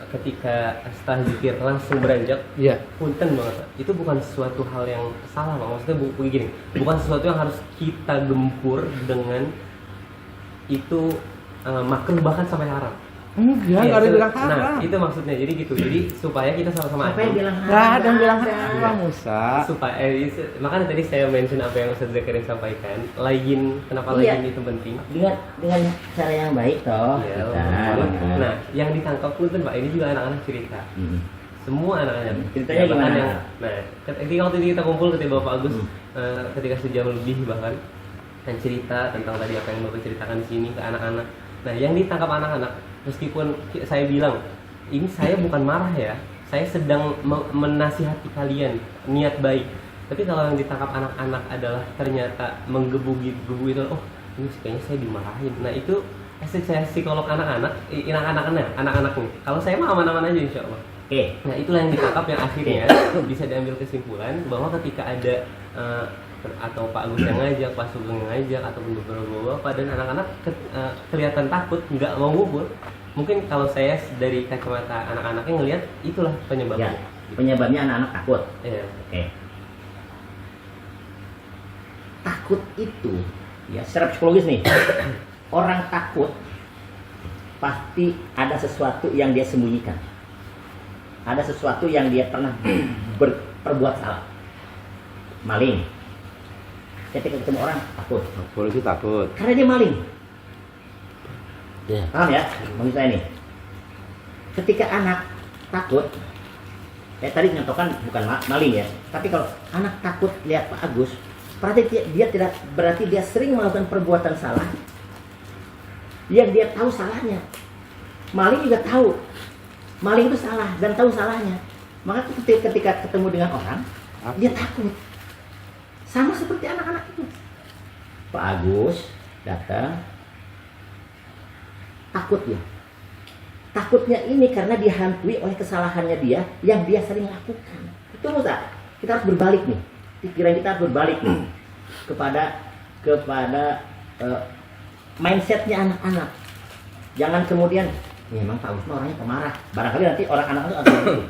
ketika setelah zikir langsung beranjak, Iya. punten banget Pak. Itu bukan sesuatu hal yang salah Pak. Maksudnya begini, bukan sesuatu yang harus kita gempur dengan itu makruh bahkan sampai haram. Enggak, Iya, enggak ada yang bilang Nah, haram. itu maksudnya. Jadi gitu. Jadi supaya kita sama-sama Siapa yang adil. bilang Enggak ada yang bilang Nggak ada. haram, Musa. Supaya makanya tadi saya mention apa yang Ustaz Zakaria sampaikan. Layin, kenapa Iya. layin itu penting? Dengan cara yang baik toh. Ya, kita. nah, yang ditangkap punten Pak, ini juga anak-anak cerita. Hmm. Semua anak-anak. Ceritanya Ya, bahkan gimana? nah, ketika waktu itu kita kumpul ketika Bapak Agus, ketika sejam lebih bahkan, dan cerita tentang tadi apa yang Bapak ceritakan di sini ke anak-anak. Nah, yang ditangkap anak-anak, meskipun saya bilang, ini saya bukan marah ya, saya sedang menasihati kalian, niat baik. Tapi kalau yang ditangkap anak-anak adalah ternyata menggebu-gebu itu, oh ini kayaknya saya dimarahin. Nah itu saya psikolog anak-anak nih. Kalau saya mah aman-aman aja insya Allah. Oke. Nah itulah yang ditangkap yang akhirnya bisa diambil kesimpulan bahwa ketika ada atau Pak Agus yang ngajak, Pak Sugeng yang ngajak, ataupun beberapa bapak dan anak-anak kelihatan takut, nggak mau ngumpul. Mungkin kalau saya dari kacamata anak-anaknya ngelihat itulah penyebabnya. Ya. Penyebabnya anak-anak takut. Iya. Oke. Takut itu ya secara psikologis nih. Orang takut pasti ada sesuatu yang dia sembunyikan. Ada sesuatu yang dia pernah berbuat salah. Maling. Ketika ketemu orang takut. Polisi takut. Karena dia maling. Iya. Paham ya? Maksud saya nih. Ketika anak takut, tadi nyontohkan bukan maling ya. Tapi kalau anak takut lihat Pak Agus, berarti dia sering melakukan perbuatan salah yang dia tahu salahnya. Maling juga tahu. Maling itu salah dan tahu salahnya. Maka ketika ketemu dengan orang, dia takut. Sama seperti anak-anak itu. Pak Agus datang, takut ya. Takutnya ini karena dihantui oleh kesalahannya dia yang dia sering lakukan. Itu Musa. Kita harus berbalik nih. Pikiran kita harus berbalik nih kepada mindsetnya anak-anak. Jangan kemudian memang Pak Agus orangnya pemarah. Barangkali nanti orang anak itu akan begitu.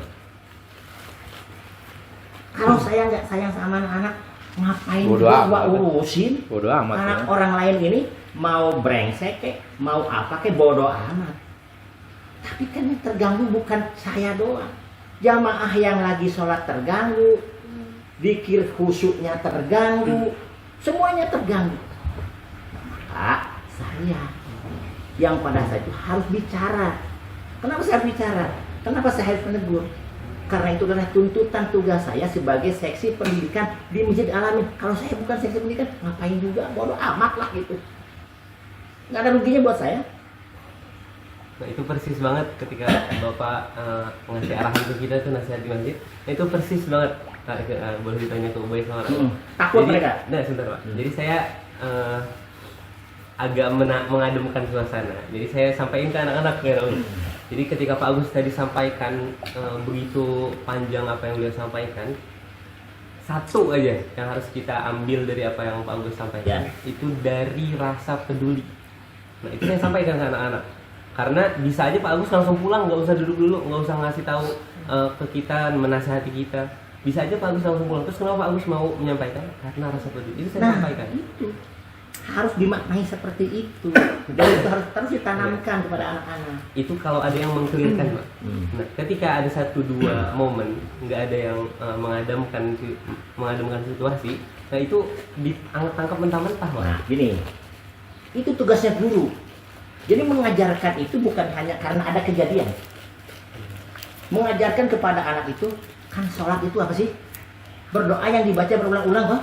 Kalau saya nggak sayang sama anak-anak, ngapain Bodoh gua amat. urusin? Bodoh amat Anak ya. orang lain ini mau brengsek kek, mau apa kek, bodoh amat. Tapi kan yang terganggu bukan saya doang. Jamaah yang lagi sholat terganggu, zikir khusyuknya terganggu, semuanya terganggu. Maka saya yang pada saat itu harus bicara. Kenapa saya harus bicara? Kenapa saya harus menegur? Karena itu adalah tuntutan tugas saya sebagai seksi pendidikan di Masjid Al-Amin. Kalau saya bukan seksi pendidikan, ngapain juga, bodoh amat lah gitu. Nggak ada ruginya buat saya. Nah itu persis banget ketika Bapak ngasih arahan ke kita tuh nasihat di masjid. Nah, itu persis banget. Boleh ditanya ke Ubay sama Raul. Takut Jadi, mereka? Nah sebentar Pak. Jadi saya agak mengademkan suasana. Jadi saya sampaikan ke anak-anak ya Raul. Jadi ketika Pak Agus tadi sampaikan begitu panjang apa yang beliau sampaikan, satu aja yang harus kita ambil dari apa yang Pak Agus sampaikan, itu dari rasa peduli. Nah itu saya sampaikan ke anak-anak. Karena bisa aja Pak Agus langsung pulang, nggak usah duduk dulu, nggak usah ngasih tahu ke kita, menasihati kita. Bisa aja Pak Agus langsung pulang. Terus kenapa Pak Agus mau menyampaikan? Karena rasa peduli. Itu saya sampaikan. Itu harus dimaknai seperti itu. Dan itu harus terus ditanamkan kepada anak-anak. Itu kalau ada yang mengkelirkan Pak. Nah, ketika ada 1-2 momen nggak ada yang mengademkan situasi, nah itu ditangkap mentah-mentah Pak. Nah, gini. Itu tugasnya guru. Jadi mengajarkan itu bukan hanya karena ada kejadian. Mengajarkan kepada anak itu, kan sholat itu apa sih? Berdoa yang dibaca berulang-ulang, Pak.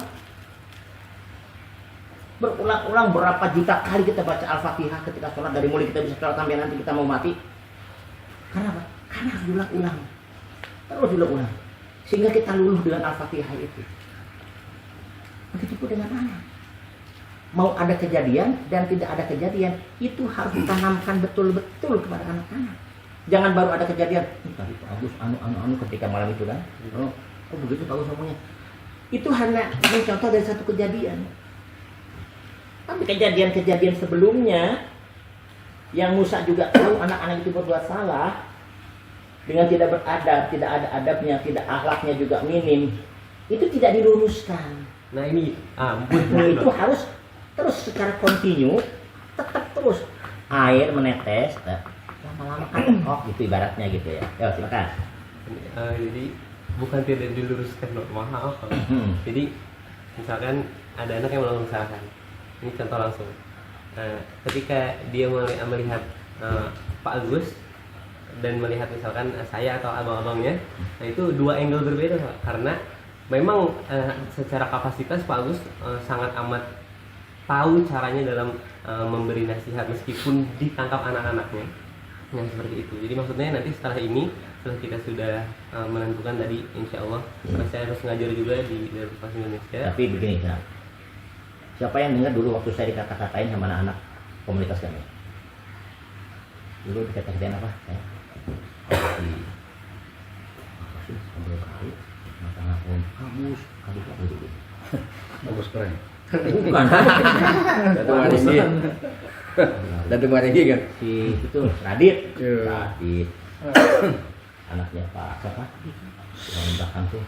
Berulang-ulang berapa juta kali kita baca Al-Fatihah ketika sholat, dari mulai kita bisa sholat sampai nanti kita mau mati. Karena apa? Karena harus diulang-ulang. Terus diulang-ulang. Sehingga kita luluh dengan Al-Fatihah itu. Begitu dengan anak. Mau ada kejadian dan tidak ada kejadian, itu harus ditanamkan betul-betul kepada anak-anak. Jangan baru ada kejadian, tadi Pak Agus anu ketika malam itu kan, oh begitu Pak Agus ngomongnya. Itu hanya contoh dari satu kejadian. Tapi kejadian-kejadian sebelumnya, yang Musa juga tahu anak-anak itu berbuat salah, dengan tidak beradab, tidak ada adabnya, tidak akhlaknya juga minim, itu tidak diluruskan. Nah ini, Nah itu harus terus secara kontinu, tetap terus air menetes, lama-lama kan gitu ibaratnya gitu ya. Ya silakan. Jadi bukan tidak diluruskan, maaf. Jadi misalkan ada anak yang melakukan kesalahan, ini contoh langsung. Ketika dia melihat Pak Agus dan melihat misalkan saya atau abang-abangnya, nah itu dua angle berbeda Pak. Karena memang secara kapasitas Pak Agus sangat amat tahu caranya dalam memberi nasihat meskipun ditangkap anak-anaknya yang seperti itu. Jadi maksudnya nanti setelah ini, setelah kita sudah menentukan tadi insya Allah saya harus ngajar juga di Universitas Indonesia. Tapi begini ya, siapa yang dengar dulu waktu saya dikata-katain sama anak-anak komunitas kami? Dulu dikata-katain apa? Apa sih? Ngobrol kali, mata ngapun, kabus dulu. Bagus keren. Bukan. Datu Marigi kan? Si itu Radit. Iya. Radit. anaknya Pak siapa? Yang belakang tuh.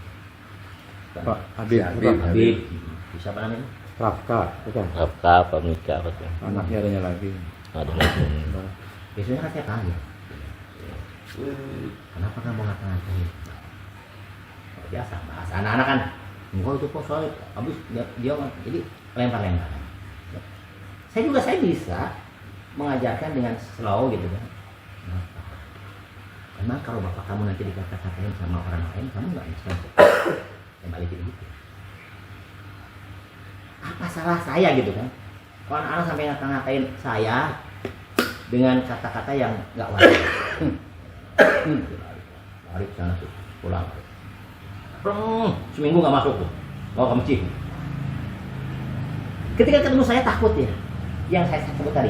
Pak Habib, Habib. Pak. Habib. Siapa namanya? Rafka, bukan? Apa apa Mika apa tuh? Anaknya adanya lagi. Ada lagi. Biasanya kan saya tanya. Kenapa kamu ngata-ngatain? Biasa bahasa anak-anak kan. Enggak itu kok soalnya habis dia jadi lempar-lempar. Saya bisa mengajarkan dengan slow gitu kan. Emang kalau bapak kamu nanti dikata-katain sama orang lain, kamu nggak bisa kembali gitu. Apa salah saya gitu kan? Kalau anak-anak sampai ngata-ngatain saya dengan kata-kata yang nggak wajar. Lari ke sana tuh, pulang. Seminggu nggak masuk tuh, bawa ke masjid. Ketika ketemu saya takut ya, yang saya sebut tadi.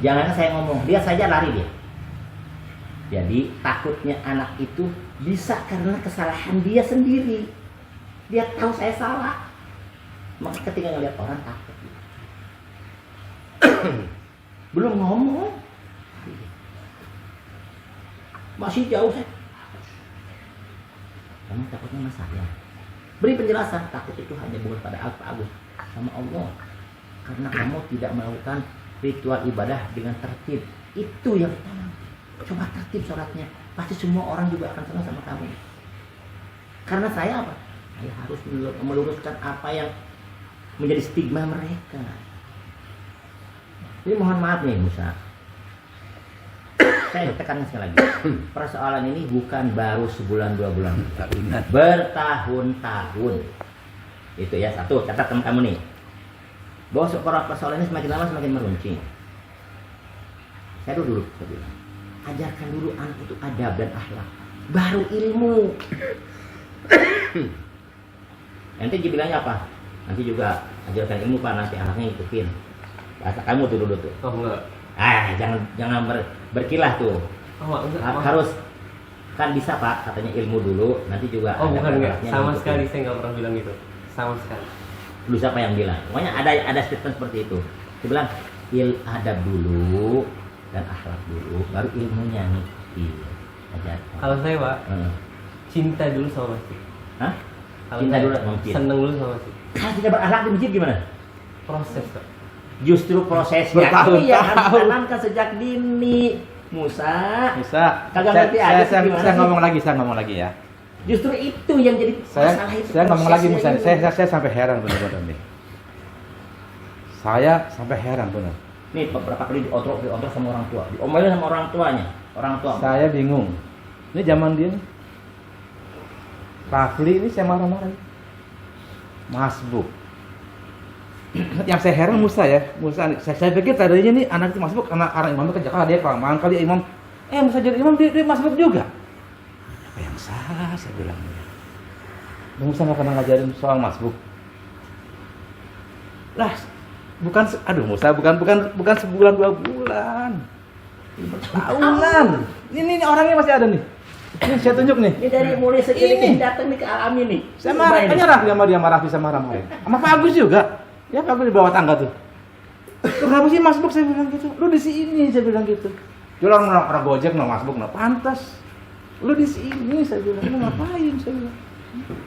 Jangan saya ngomong, dia saja lari dia. Jadi takutnya anak itu bisa karena kesalahan dia sendiri. Dia tahu saya salah. Maka ketika ngeliat orang takut. Belum ngomong. Masih jauh saya. Kamu takutnya sama saya. Beri penjelasan, takut itu hanya bukan pada Agus sama Allah. Karena kamu tidak melakukan ritual ibadah dengan tertib. Itu yang pertama. Coba tertib sholatnya, pasti semua orang juga akan senang sama kamu. Karena saya apa? Saya harus meluruskan apa yang menjadi stigma mereka. Jadi mohon maaf nih Musa, saya tekankan sekali lagi, persoalan ini bukan baru sebulan 2 bulan, bertahun-tahun. Itu ya, satu, catat teman kamu nih, bahwa persoalan ini semakin lama semakin meruncing. Saya dulu bilang, ajarkan dulu anak itu adab dan akhlak, baru ilmu. Nanti dibilangnya apa? Nanti juga ajarkan ilmu Pak, nanti anaknya ikutin. Bahasa kamu tuh dulu tuh. Oh enggak. Jangan berkilah tuh. Oh enggak. Harus kan bisa Pak, katanya ilmu dulu, nanti juga. Oh bukan enggak. anaknya Sama ngikutin. sekali saya nggak pernah bilang gitu. Sama sekali. Dulu siapa yang bilang? Pokoknya ada statement seperti itu. Dia bilang adab dulu dan akhlak dulu, baru ilmunya nih. Iya. Ajarkan. Kalau saya Pak, Heeh. cinta dulu sama masjid. Hah? Kalau Cinta saya dulu sama masjid. Seneng dulu sama masjid. Kalau tidak berakhlak di masjid gimana? Proses Pak. Justru prosesnya Bertahun-tahun. itu yang harus ditanamkan sejak dini. Musa. Bisa. Kagak ngerti aja sih gimana Saya sih? ngomong lagi ya. Justru itu yang jadi masalah itu. Saya ngomong lagi Musa. prosesnya ini. Saya sampai heran benar-benar nih. Saya sampai heran benar. Nih beberapa kali diotrok sama orang tua, diomelin sama orang tuanya, orang tua. Saya bingung. Ini zaman dia nih. Rafli ini saya marah-marah. Masbuk. Yang saya heran Musa ya. Musa, saya pikir tadinya nih anak itu masbuk karena imam itu kerja dia kelamaan kali imam. Musa jadi imam dia masbuk juga. Apa yang salah saya bilang. Musa nggak pernah ngajarin soal masbuk. Lah, Musa bukan sebulan 2 bulan. Tahunan. Ini orangnya masih ada nih. Ini saya tunjuk nih. Ini dari mulai segini Ini. datang nih ke alam ini. Saya marah, sama dia marah sama Rafli. Sama Pak Agus juga. Ya Pak Agus di bawah tangga tuh. Kenapa sih masbuk saya bilang gitu? Lu di sini saya bilang gitu. Dia orang Gojek no masbuk no pantas. Lu di sini saya bilang, lu ngapain saya bilang.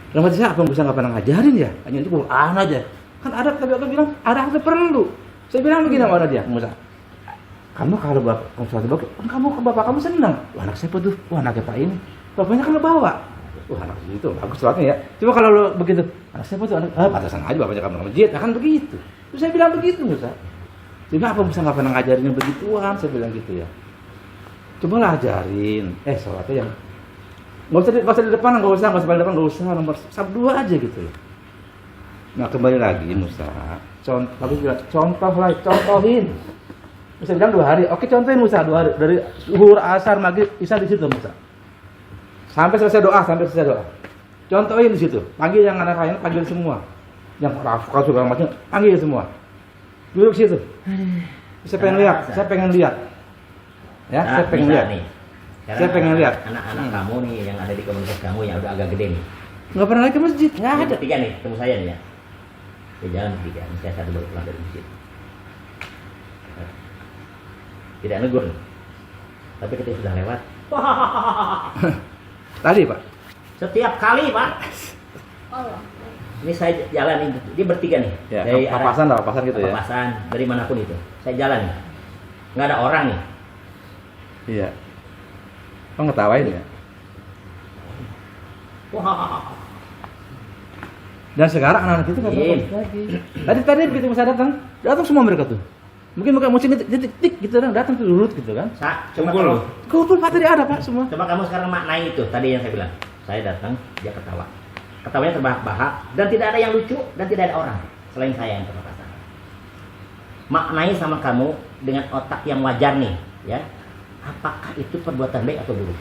Dalam hati saya apa Musa nggak pernah ngajarin ya? Hanya itu Quran aja. Kan ada tapi aku bilang ada itu perlu. Saya bilang begini sama dia, Musa. Kamu kalau bapak sholat bapak, kan bapak kamu senang. Wah, anak siapa tuh? Wah, anaknya Pak ini. Bapaknya kan lo bawa. Wah, anak itu bagus sholatnya ya. Cuma kalau lo begitu, anak siapa tuh? Pantasan aja bapaknya kamu ke masjid. Ya kan begitu. Terus saya bilang begitu, Musa. Sehingga apa Musa nggak pernah ngajarin yang begituan? Saya bilang gitu ya. Cobalah ajarin. Sholatnya yang nggak usah di depan, nggak usah di depan, nggak usah nomor 1-2 aja gitu loh. Nah kembali lagi Musa. Contohin. Musa bilang 2 hari. Oke, contohin Musa 2 hari dari zuhur, asar, maghrib, isya di situ Musa. Sampai selesai doa. Contohin di situ. Panggil yang anak lain, panggil semua. Yang rafkal juga macam panggil semua. Duduk situ. Saya pengen lihat. Ya, saya pengen lihat. Nih. Saya pengen lihat. Anak-anak kamu nih yang ada di komunitas kamu yang udah agak gede nih. Nggak pernah lagi ke masjid, nggak ada. Yang ketiga nih, ketemu saya nih ya. Di jalan ketiga, saya satu baru pulang dari masjid. Tidak negur. Tapi ketika sudah lewat, Tadi Pak. Setiap kali Pak. Ini saya jalan ini, dia bertiga nih. Ya, dari papasan gitu ya. papasan dari manapun itu. Saya jalan nih. Nggak ada orang nih. Iya. Oh, ngetawain ya. Wah. Dan sekarang anak-anak itu nggak Iya. balik lagi. Tadi begitu saya datang semua mereka tuh. Mungkin mereka musim titik gitu kan, datang ke Lulut gitu kan. Coba Kumpul. kalau, Kumpul Pak tadi ada Pak semua. coba kamu sekarang maknai itu tadi yang saya bilang. Saya datang, dia ketawa. Ketawanya terbahak-bahak dan tidak ada yang lucu dan tidak ada orang selain saya yang terpapasan. Maknai sama kamu dengan otak yang wajar nih, ya. Apakah itu perbuatan baik atau buruk?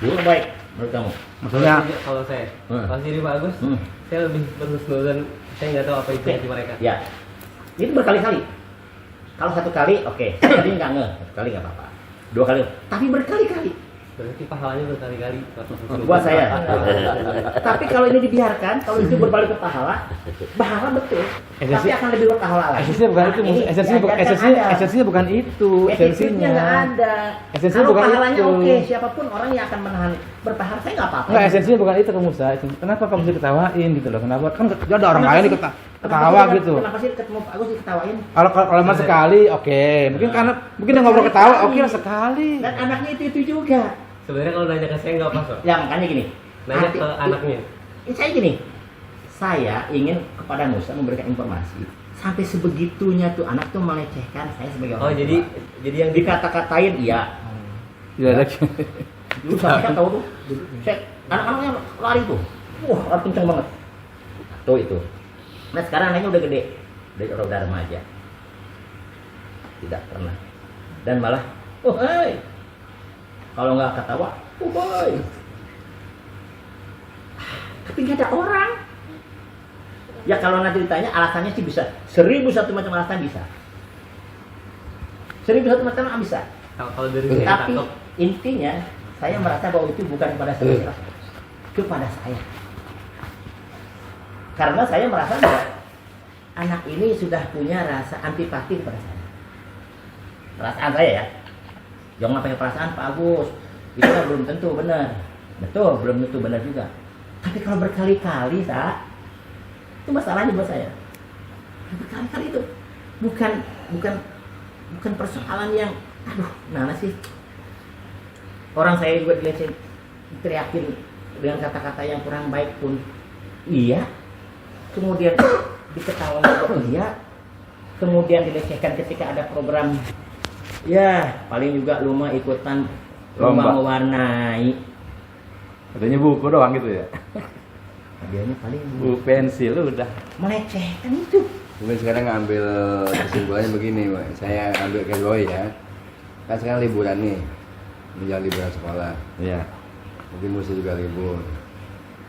Buruk baik menurut kamu? Maksudnya Kalau saya, Hmm. kalau sendiri Pak Agus, Hmm. saya lebih berhusnuzon. Saya nggak tahu apa itu hati mereka. Ya, itu berkali-kali. Kalau satu kali, oke. Sekali nggak ngeh, satu kali nggak apa-apa. Dua kali, tapi berkali-kali. Berarti pahalanya berkali-kali. Buat saya. Tapi kalau ini dibiarkan, kalau itu berbalik ke pahala betul. Tapi akan lebih berpahala lagi. esensinya bukan itu, Ini esensinya bukan itu, esensinya nggak ada. Esensinya Kalau bukan pahalanya itu. oke, siapapun orang yang akan menahan berpahala saya nggak apa-apa. Enggak, esensinya bukan itu kamu Musa. Kenapa kamu mesti ketawain gitu loh? Kenapa? Kan ada orang Kenapa lain sih? nih ketawa gitu. Kenapa sih ketemu Pak Agus diketawain? Kalau mas sekali, oke. Mungkin karena dia ngobrol ketawa, oke lah sekali. Dan anaknya itu juga. Sebenarnya kalau nanya ke saya nggak pas, Pak. Ya makanya gini. Nanya ke anaknya. Saya gini. Saya ingin kepada Musa memberikan informasi. Sampai sebegitunya tuh anak tuh melecehkan saya sebagai Oh, orang jadi tua. yang dikata-katain iya. Iya, Dulu saya tahu tuh. Anak-anaknya lari tuh. Wah, lari kenceng banget. Tuh itu. Nah sekarang anaknya udah gede. Udah remaja. Tidak pernah. Dan malah, oh hai. Kalau nggak ketawa, oh boy. Tapi nggak ada orang. Ya kalau nanti ditanya alasannya sih bisa 1001 macam alasan bisa. 1001 macam bisa. kalau dari saya Tapi tangkap, intinya saya merasa bahwa itu bukan kepada saya, kepada saya. Karena saya merasa bahwa anak ini sudah punya rasa antipati kepada saya. Perasaan saya ya. Jangan pakai perasaan Pak Agus. Itu kan belum tentu benar. Betul, belum tentu benar juga. Tapi kalau berkali-kali, itu masalahnya buat saya. Berkali-kali itu bukan persoalan yang aduh, mana sih? Orang saya juga dilecehkan, teriakin dengan kata-kata yang kurang baik pun iya. Kemudian diketawain iya. Kemudian dilecehkan ketika ada program. Ya, paling juga lomba ikutan lomba mewarnai. Katanya buku doang gitu ya. Hadiahnya paling Buku pensil udah. melecehkan itu. Mungkin sekarang ngambil kesimpulannya begini, Pak. Saya ambil ke Roy ya. Kan sekarang liburan nih, menjelang liburan sekolah. Iya. Mungkin Musa juga libur,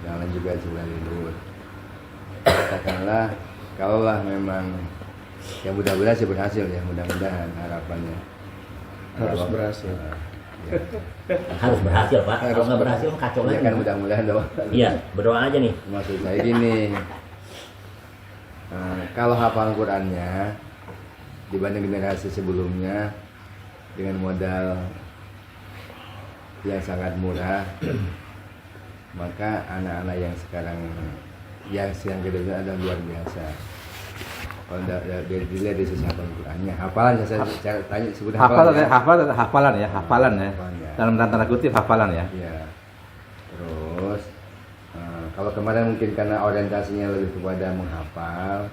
yang lain juga libur. Katakanlah, kalaulah memang yang mudah-mudahan sih berhasil ya, mudah-mudahan harapannya. Harus berhasil. Ya. Harus berhasil, Pak. Kalau nggak berhasil kacau Ya lagi. kan mudah-mudahan doang. Iya, berdoa aja nih. Maksud saya gini, kalau hafal Qurannya dibanding generasi sebelumnya dengan modal yang sangat murah, maka anak-anak yang sekarang yang sedang kedua adalah luar biasa. Kalau dilihat dari sisi hafal Qurannya, hafalan saya tanya sebut Hafalan ya, hafalan. hafalan ya. Hafalan ya. Dalam tanda kutip hafalan ya. Iya. Terus kalau kemarin mungkin karena orientasinya lebih kepada menghafal,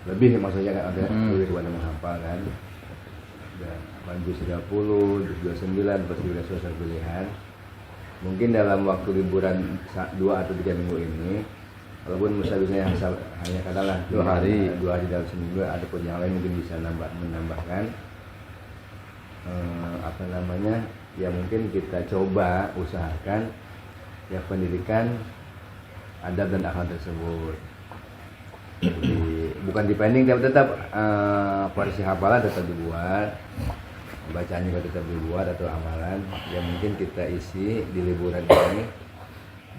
lebih maksudnya kan lebih kepada menghafal kan. Dan juz 30, juz 29 pasti sudah selesai pilihan. Mungkin dalam waktu liburan 2 atau 3 minggu ini, walaupun Musa bisa hanya katakanlah 2 hari dalam seminggu, ataupun yang lain mungkin bisa menambahkan ya mungkin kita coba usahakan ya pendidikan adab dan akhlak tersebut. Jadi bukan dipending tapi tetap porsi hafalan tetap dibuat, bacaan juga tetap dibuat atau amalan yang mungkin kita isi di liburan ini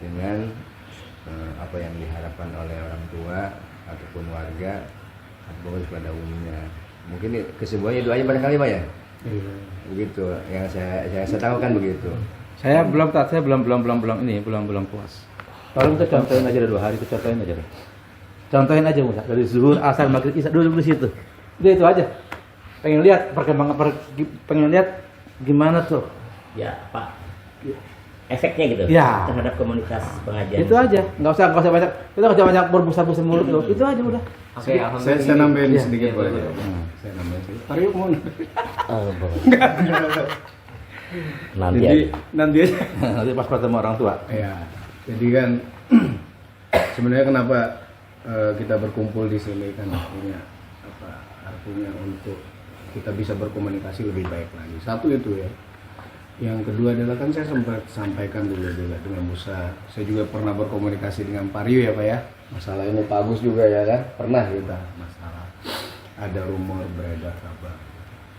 dengan apa yang diharapkan oleh orang tua ataupun warga ataupun kepada umumnya. Mungkin kesimpulannya itu aja barangkali Pak ya. Begitu yang saya tahu kan begitu. Saya belum puas. Kalau kita contohin aja dari 2 hari, kita contohin aja. Contohin aja Musa, dari zuhur, asar, maghrib, isya dulu di situ. Udah itu aja. Pengen lihat pengen lihat gimana tuh. Ya Pak, efeknya gitu Ya. terhadap komunitas pengajian. Itu aja. Nggak usah banyak. Kita nggak usah banyak berbusa-busa mulut loh. Itu aja udah. Oke, Saya alhamdulillah. nambahin Iya. sedikit Iya, boleh. boleh. Saya nambahin sedikit. Aryo mau. Oh, boleh. Nanti Jadi aja. nanti aja. Nanti pas ketemu orang tua. Ya, jadi kan sebenarnya kenapa kita berkumpul di sini kan artinya untuk kita bisa berkomunikasi lebih baik lagi. Satu itu ya. Yang kedua adalah kan saya sempat sampaikan dulu juga dengan Musa. Saya juga pernah berkomunikasi dengan Pak Rio ya Pak ya. Masalah ini Pak Agus juga ya kan. Pernah kita masalah ada rumor beredar kabar.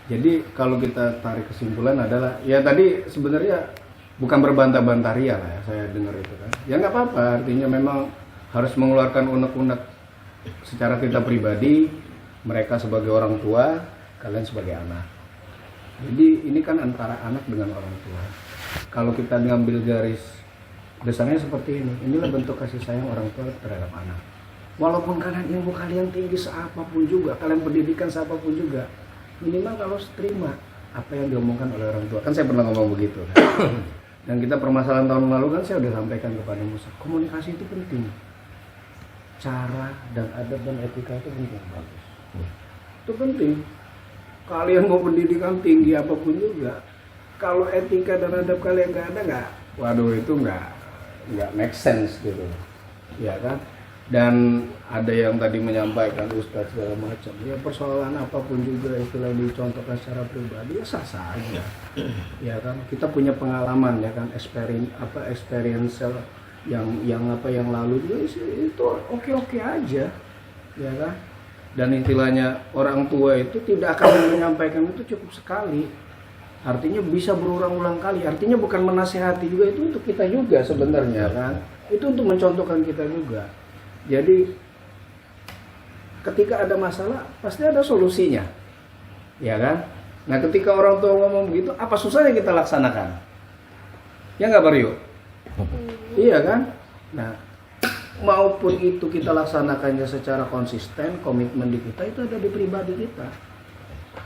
Jadi kalau kita tarik kesimpulan adalah ya tadi sebenarnya bukan berbantah-bantah Ria lah ya, saya dengar itu kan. Ya nggak apa-apa, artinya memang harus mengeluarkan unek-unek secara kita pribadi, mereka sebagai orang tua, kalian sebagai anak. Jadi ini kan antara anak dengan orang tua. Kalau kita ngambil garis besarnya seperti ini, inilah bentuk kasih sayang orang tua terhadap anak. Walaupun kalian ilmu kalian tinggi seapapun juga, kalian pendidikan seapapun juga, minimal kalau terima apa yang diomongkan oleh orang tua. Kan saya pernah ngomong begitu kan. Dan kita permasalahan tahun lalu kan saya udah sampaikan kepada Musa, komunikasi itu penting. Cara dan adab dan etika itu penting, bagus. Itu penting. Kalian mau pendidikan tinggi apapun juga, kalau etika dan adab kalian nggak ada, nggak, waduh itu nggak make sense gitu, ya kan? Dan ada yang tadi menyampaikan Ustadz segala macam, ya persoalan apapun juga istilah dicontohkan secara pribadi ya sah saja, ya kan? Kita punya pengalaman ya kan, experiential yang lalu juga itu oke aja, ya kan? Dan istilahnya orang tua itu tidak akan menyampaikan itu cukup sekali, artinya bisa berulang-ulang kali, artinya bukan menasehati juga, itu untuk kita juga sebenarnya kan, itu untuk mencontohkan kita juga. Jadi ketika ada masalah pasti ada solusinya, ya kan? Nah ketika orang tua ngomong begitu, apa susahnya kita laksanakan? Ya nggak Mario? Iya kan? Nah maupun itu kita laksanakannya secara konsisten, komitmen di kita itu ada di pribadi kita,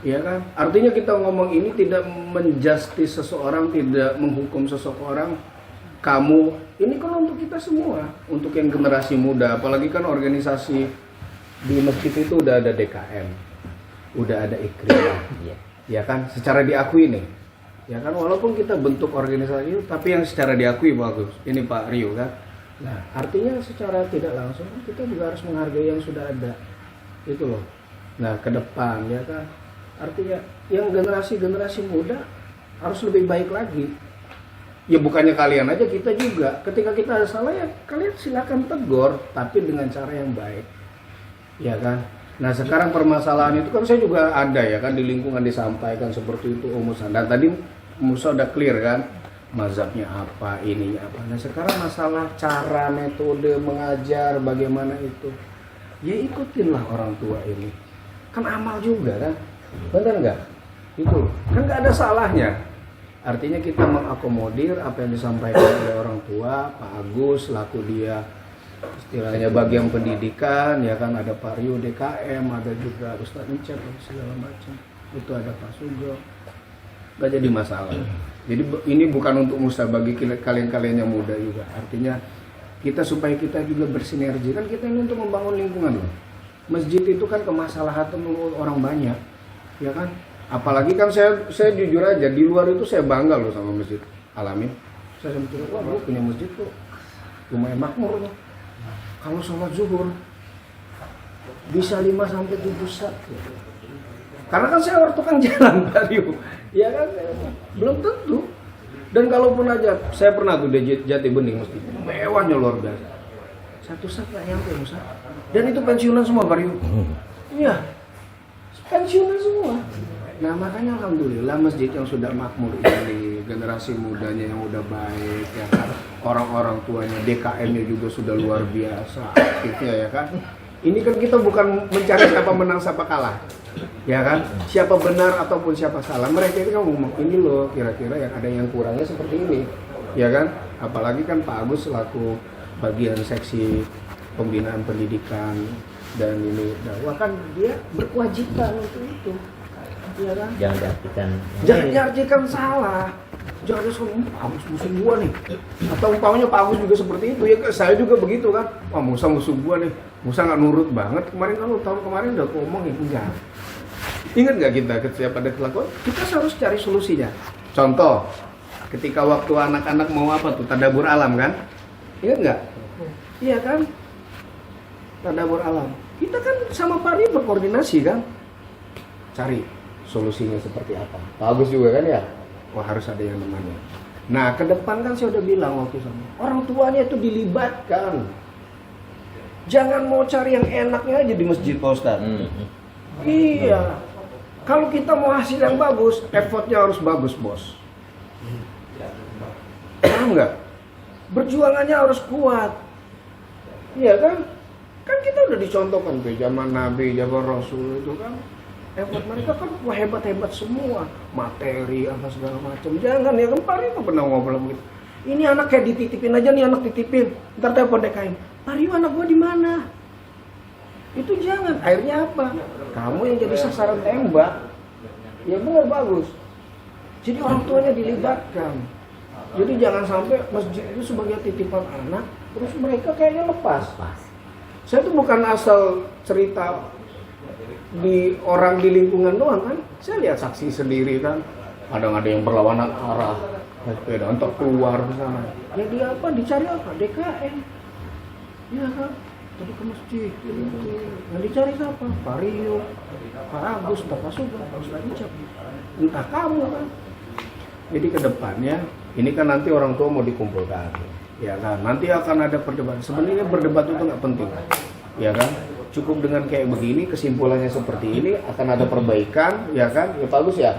ya kan? Artinya kita ngomong ini tidak menjustis seseorang, tidak menghukum seseorang. Kamu ini kan untuk kita semua, untuk yang generasi muda, apalagi kan organisasi di masjid itu udah ada DKM, udah ada Ikrimah, ya kan? Secara diakui nih, ya kan? Walaupun kita bentuk organisasi itu, tapi yang secara diakui bagus. Ini Pak Rio kan. Nah, artinya secara tidak langsung kita juga harus menghargai yang sudah ada, itu loh. Nah, ke depan ya kan, artinya yang generasi muda harus lebih baik lagi. Ya bukannya kalian aja, kita juga. Ketika kita ada salah ya kalian silakan tegur, tapi dengan cara yang baik, ya kan. Nah sekarang permasalahan itu kan saya juga ada ya kan, di lingkungan disampaikan seperti itu Musa. Dan tadi Musa udah clear kan, mazhabnya apa, ininya apa. Nah sekarang masalah cara, metode mengajar, bagaimana itu, ya ikutinlah orang tua ini. Kan amal juga kan, benar nggak? Itu kan nggak ada salahnya. Artinya kita mengakomodir apa yang disampaikan oleh orang tua, Pak Agus, laku dia istilahnya bagian pendidikan, ya kan, ada Pak Rio DKM, ada juga Ustadz Encep, segala macam. Itu ada Pak Sugo. Gak jadi masalah. Jadi ini bukan untuk Musa, bagi kalian-kalian yang muda juga. Artinya kita supaya kita juga bersinergi, kan kita ini untuk membangun lingkungan loh. Masjid itu kan kemaslahatan orang banyak, ya kan? Apalagi kan saya jujur aja, di luar itu saya bangga loh sama Masjid Al-Amin. Saya sempat wah gue punya masjid tuh lumayan makmur loh. Kalau sholat zuhur bisa 5-7 sat. Karena kan saya tukang jalan tadi, ya kan, belum tentu. Dan kalaupun aja, saya pernah tuh di Jati Bening masjid, mewahnya luar biasa. 1 sat nggak nyampe Musa. Dan itu pensiunan semua Pak Rio. Iya, pensiunan semua. Nah makanya alhamdulillah masjid yang sudah makmur ini, generasi mudanya yang udah baik, ya kan, orang-orang tuanya DKM-nya juga sudah luar biasa aktifnya, ya kan. Ini kan kita bukan mencari siapa menang siapa kalah, ya kan? Siapa benar ataupun siapa salah. Mereka itu kan ngomong ini loh, kira-kira yang ada yang kurangnya seperti ini, ya kan? Apalagi kan Pak Agus selaku bagian seksi pembinaan pendidikan dan ini dakwah kan dia berkewajiban untuk itu, ya kan? Jangan diartikan. Jangan diartikan salah. Jangan soal Pak Agus musuh gua nih. Atau umpamanya Pak Agus juga seperti itu ya, saya juga begitu kan. Wah Musa musuh gua nih. Musa nggak nurut banget. Kemarin kan tahun kemarin udah ngomong ya enggak. Ingat nggak kita ketika pada kelakuan kita harus cari solusinya. Contoh, ketika waktu anak-anak mau apa tuh tadabur alam kan? Ingat nggak? Iya kan? Tadabur alam. Kita kan sama Pak Ri berkoordinasi kan? Cari solusinya seperti apa. Pak Agus juga kan ya. Wah harus ada yang nemani. Nah ke depan kan saya udah bilang waktu sama orang tuanya itu dilibatkan. Jangan mau cari yang enaknya aja di masjid Pak Ustadz. Iya. Kalau kita mau hasil yang bagus, effortnya harus bagus bos. Paham nggak? Berjuangannya harus kuat. Iya kan? Kan kita udah dicontohkan ke zaman Nabi, zaman Rasul itu kan. Effort mereka kan wah hebat-hebat semua, materi apa segala macam. Jangan ya kemarin nggak pernah ngobrol begitu. Ini anak kayak dititipin aja nih, anak titipin. Ntar telepon DKM. Pak Rio anak gua di mana? Itu jangan. Akhirnya apa? Kamu yang jadi sasaran tembak. Ya benar bagus. Jadi orang tuanya dilibatkan. Jadi jangan sampai masjid itu sebagai titipan anak, terus mereka kayaknya lepas. Saya tuh bukan asal cerita di orang di lingkungan doang kan, saya lihat saksi sendiri kan, kadang ada yang berlawanan arah, sepeda untuk keluar ke sana. Ya dia apa? Dicari apa? DKM. Ya kan? Tadi ke masjid. Yang dicari siapa? Pak Rio, Pak Agus, Pak Suga, Pak Ustadz Icap. Entah kamu kan. Jadi ke depannya, ini kan nanti orang tua mau dikumpulkan. Ya kan? Nanti akan ada perdebatan. Sebenarnya berdebat itu nggak penting. Ya kan? Cukup dengan kayak begini, kesimpulannya seperti ini, akan ada perbaikan, ya kan? Ya bagus ya.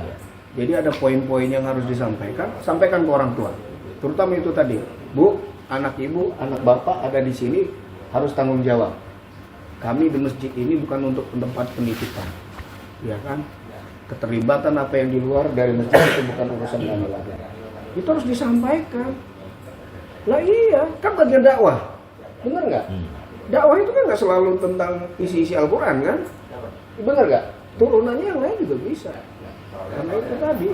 Jadi ada poin-poin yang harus disampaikan, sampaikan ke orang tua. Terutama itu tadi, Bu, anak ibu, anak bapak ada di sini harus tanggung jawab. Kami di masjid ini bukan untuk tempat penitipan, ya kan? Keterlibatan apa yang di luar dari masjid itu bukan urusan kami lagi. Itu harus disampaikan. Lah iya, kan bagian dakwah, benar nggak? Dakwah itu kan nggak selalu tentang isi-isi Al-Quran kan? Benar nggak? Turunannya yang lain juga bisa. Karena itu tadi,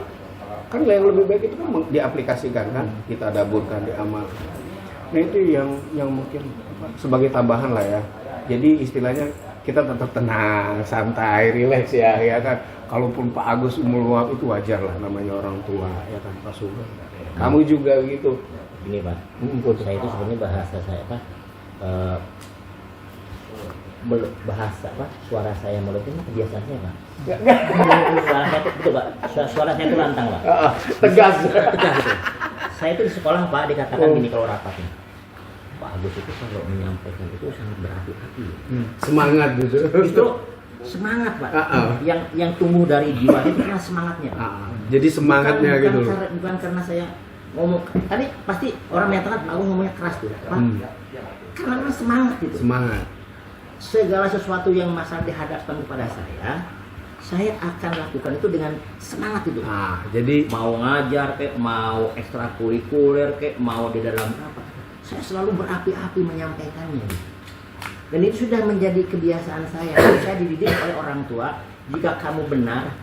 kan yang lebih baik itu kan diaplikasikan kan? Kita daburkan, diamalkan. Nah itu yang mungkin sebagai tambahan lah ya. Jadi istilahnya kita tetap tenang, santai, rileks ya kan? Kalaupun Pak Agus meluap itu wajar lah, namanya orang tua ya kan Pak Sugeng. Kamu juga gitu. Gini Pak, saya itu sebenarnya bahasa saya Pak. Bahasa apa suara saya mulut ini kebiasaan saya Pak. Suara saya itu betul Pak. Suara saya itu lantang Pak. Tegas. Tegas itu. Saya itu di sekolah Pak dikatakan gini kalau rapatnya. Pak Agus itu kalau menyampaikan itu sangat berapi-api. Semangat gitu. Itu semangat Pak. Yang tumbuh dari jiwa itu karena semangatnya. Jadi semangatnya bukan, gitu. Bukan karena saya ngomong tadi pasti orang menyatakan Pak Agus ngomongnya keras tuh. Pak. Karena semangat gitu. Semangat. Segala sesuatu yang masalah dihadapkan kepada saya akan lakukan itu dengan semangat itu. Jadi mau ngajar kayak mau ekstrakurikuler kayak mau di dalam apa, saya selalu berapi-api menyampaikannya. Dan itu sudah menjadi kebiasaan saya. Saya dididik oleh orang tua, jika kamu benar,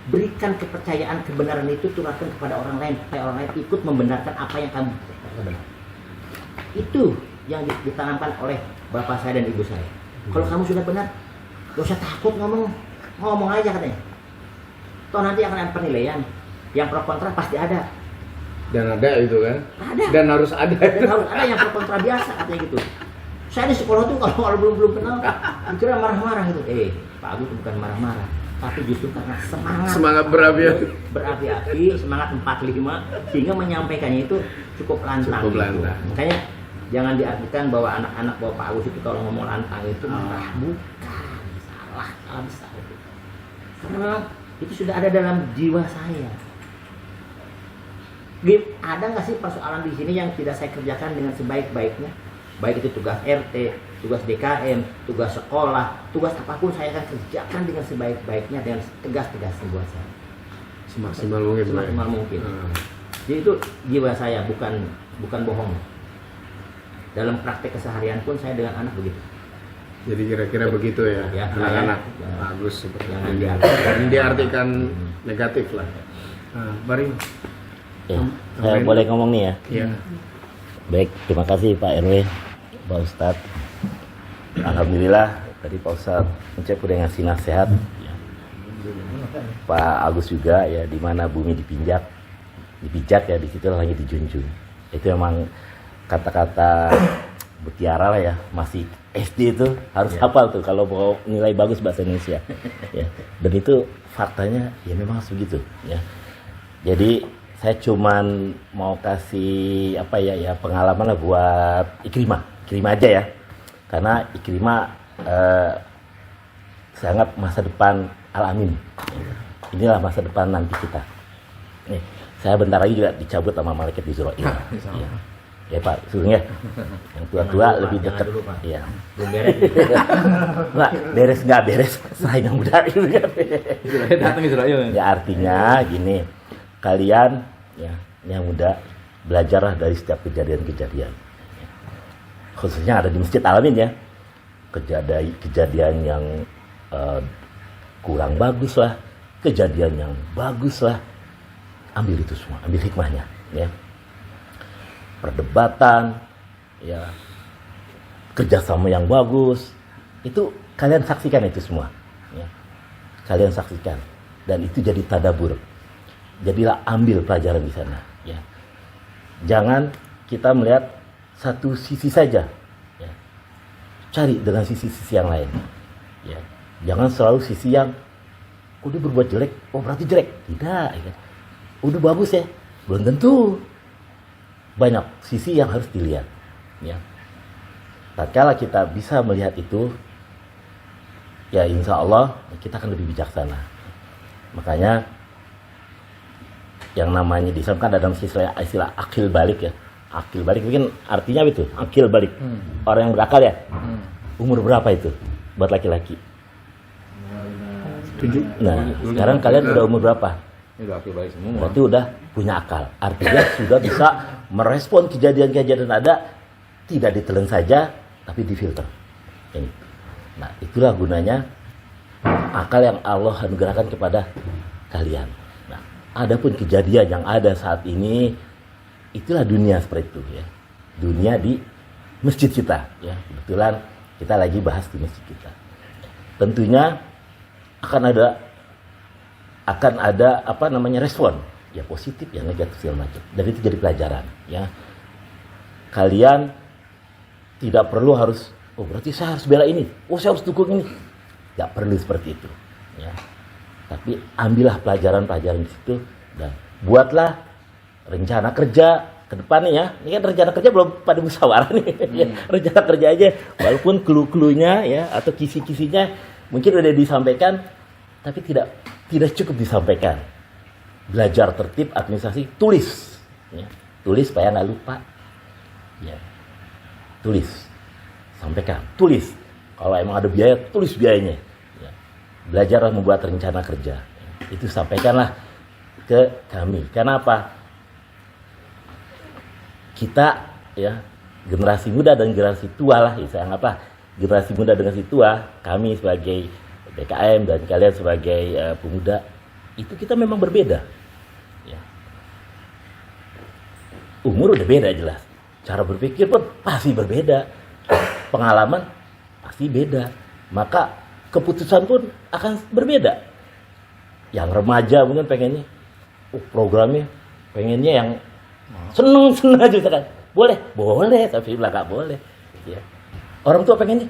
berikan kepercayaan kebenaran itu tularkan kepada orang lain, supaya orang lain ikut membenarkan apa yang kamu benar. Itu yang ditanamkan oleh bapak saya dan ibu saya. Kalau kamu sudah benar, gak usah takut ngomong aja katanya. Toh nanti akan ada penilaian. Yang pro kontra pasti ada. Dan ada itu kan? Ada. Dan harus ada. Dan harus ada yang pro kontra biasa katanya gitu. Saya di sekolah tuh kalau belum kenal, dikira marah-marah gitu. Pak Agus bukan marah-marah, tapi justru karena semangat berapi-api, semangat 45 sehingga menyampaikannya itu cukup lantang. Makanya jangan diartikan bahwa anak-anak bawa Pak Agus itu kalau ngomong lantang itu marah, bukan, salah besar itu. Karena itu sudah ada dalam jiwa saya. Ada nggak sih persoalan di sini yang tidak saya kerjakan dengan sebaik-baiknya? Baik itu tugas RT, tugas DKM, tugas sekolah, tugas apapun saya akan kerjakan dengan sebaik-baiknya, dengan tegas-tegasnya buat saya. Semaksimal mungkin. Semaksimal mungkin. Jadi itu jiwa saya, bukan bohong. Dalam praktek keseharian pun saya dengan anak begitu. Jadi kira-kira begitu ya, Ya, anak-anak. ya. Bagus seperti Jangan ini. diartikan. Dan diartikan negatif lah. Nah, Bari. Ya, saya boleh ngomong nih ya. Iya. Baik, terima kasih Pak RW, Pak Ustadz. Alhamdulillah tadi Pak Ustadz Ucep udah ngasih nasihat. Ya. Pak Agus juga ya, di mana bumi dipijak ya, di situ langit dijunjung. Itu memang kata-kata Mutiara lah ya, masih SD itu harus hafal tuh kalau mau nilai bagus bahasa Indonesia. Ya. Dan itu faktanya ya memang segitu ya. Jadi saya cuman mau kasih apa ya pengalaman lah buat Ikrimah aja ya, karena Ikrimah saya anggap masa depan Al-Amin. Inilah masa depan nanti kita. Nih, saya bentar lagi juga dicabut sama malaikat di Israel. Ya. Ya Pak, suruh ya. Yang tua-tua lebih dekat. Iya. Belum beres. Nggak beres. Saya yang muda gitu kan. Datang Israel. Ya artinya gini, kalian ya yang muda belajarlah dari setiap kejadian-kejadian. Khususnya ada di Masjid Al-Amin ya. Kejadian yang kurang bagus lah, kejadian yang bagus lah. Ambil itu semua, ambil hikmahnya ya. Perdebatan ya, kerjasama yang bagus itu kalian saksikan itu semua ya. Kalian saksikan dan itu jadi tadabur, jadilah ambil pelajaran di sana ya. Jangan kita melihat satu sisi saja ya. Cari dengan sisi-sisi yang lain ya. Jangan selalu sisi yang udah berbuat jelek, oh berarti jelek, tidak ya. Udah bagus ya, belum tentu. Banyak sisi yang harus dilihat ya. Tatkala kita bisa melihat itu ya, insya Allah kita akan lebih bijaksana. Makanya yang namanya disampaikan dalam istilah akil balik ya. Akil balik mungkin artinya itu akil balik, orang yang berakal ya. Umur berapa itu buat laki-laki? 7. Nah sekarang kalian udah umur berapa? Ini udah akil balik semua. Berarti udah punya akal. Artinya sudah bisa merespon kejadian-kejadian ada, tidak ditelan saja, tapi difilter. Ini. Nah, itulah gunanya akal yang Allah anugerahkan kepada kalian. Nah, adapun kejadian yang ada saat ini, itulah dunia seperti itu ya. Dunia di masjid kita ya. Kebetulan kita lagi bahas di masjid kita. Tentunya akan ada apa namanya respon ya, positif ya negatif segala macam, dan itu jadi pelajaran ya. Kalian tidak perlu harus oh berarti saya harus bela ini, oh saya harus dukung ini, nggak perlu seperti itu ya. Tapi ambillah pelajaran-pelajaran di situ dan buatlah rencana kerja ke depannya ya. Ini kan rencana kerja belum pada musyawarah nih ya. Rencana kerja aja walaupun clue-cluenya ya atau kisi-kisinya mungkin udah disampaikan, tapi tidak cukup disampaikan. Belajar tertib administrasi, tulis ya. Tulis supaya nggak lupa ya. Tulis, sampaikan, tulis. Kalau emang ada biaya, tulis biayanya ya. Belajarlah membuat rencana kerja ya. Itu sampaikanlah ke kami. Kenapa? Kita ya, generasi muda dan generasi tua lah, saya anggaplah generasi muda dan generasi tua, kami sebagai DKM dan kalian sebagai pemuda, itu kita memang berbeda ya. Umur udah beda jelas, cara berpikir pun pasti berbeda, pengalaman pasti beda, maka keputusan pun akan berbeda. Yang remaja mungkin pengennya programnya pengennya yang seneng aja kan, boleh tapi nggak boleh ya. Orang tua pengennya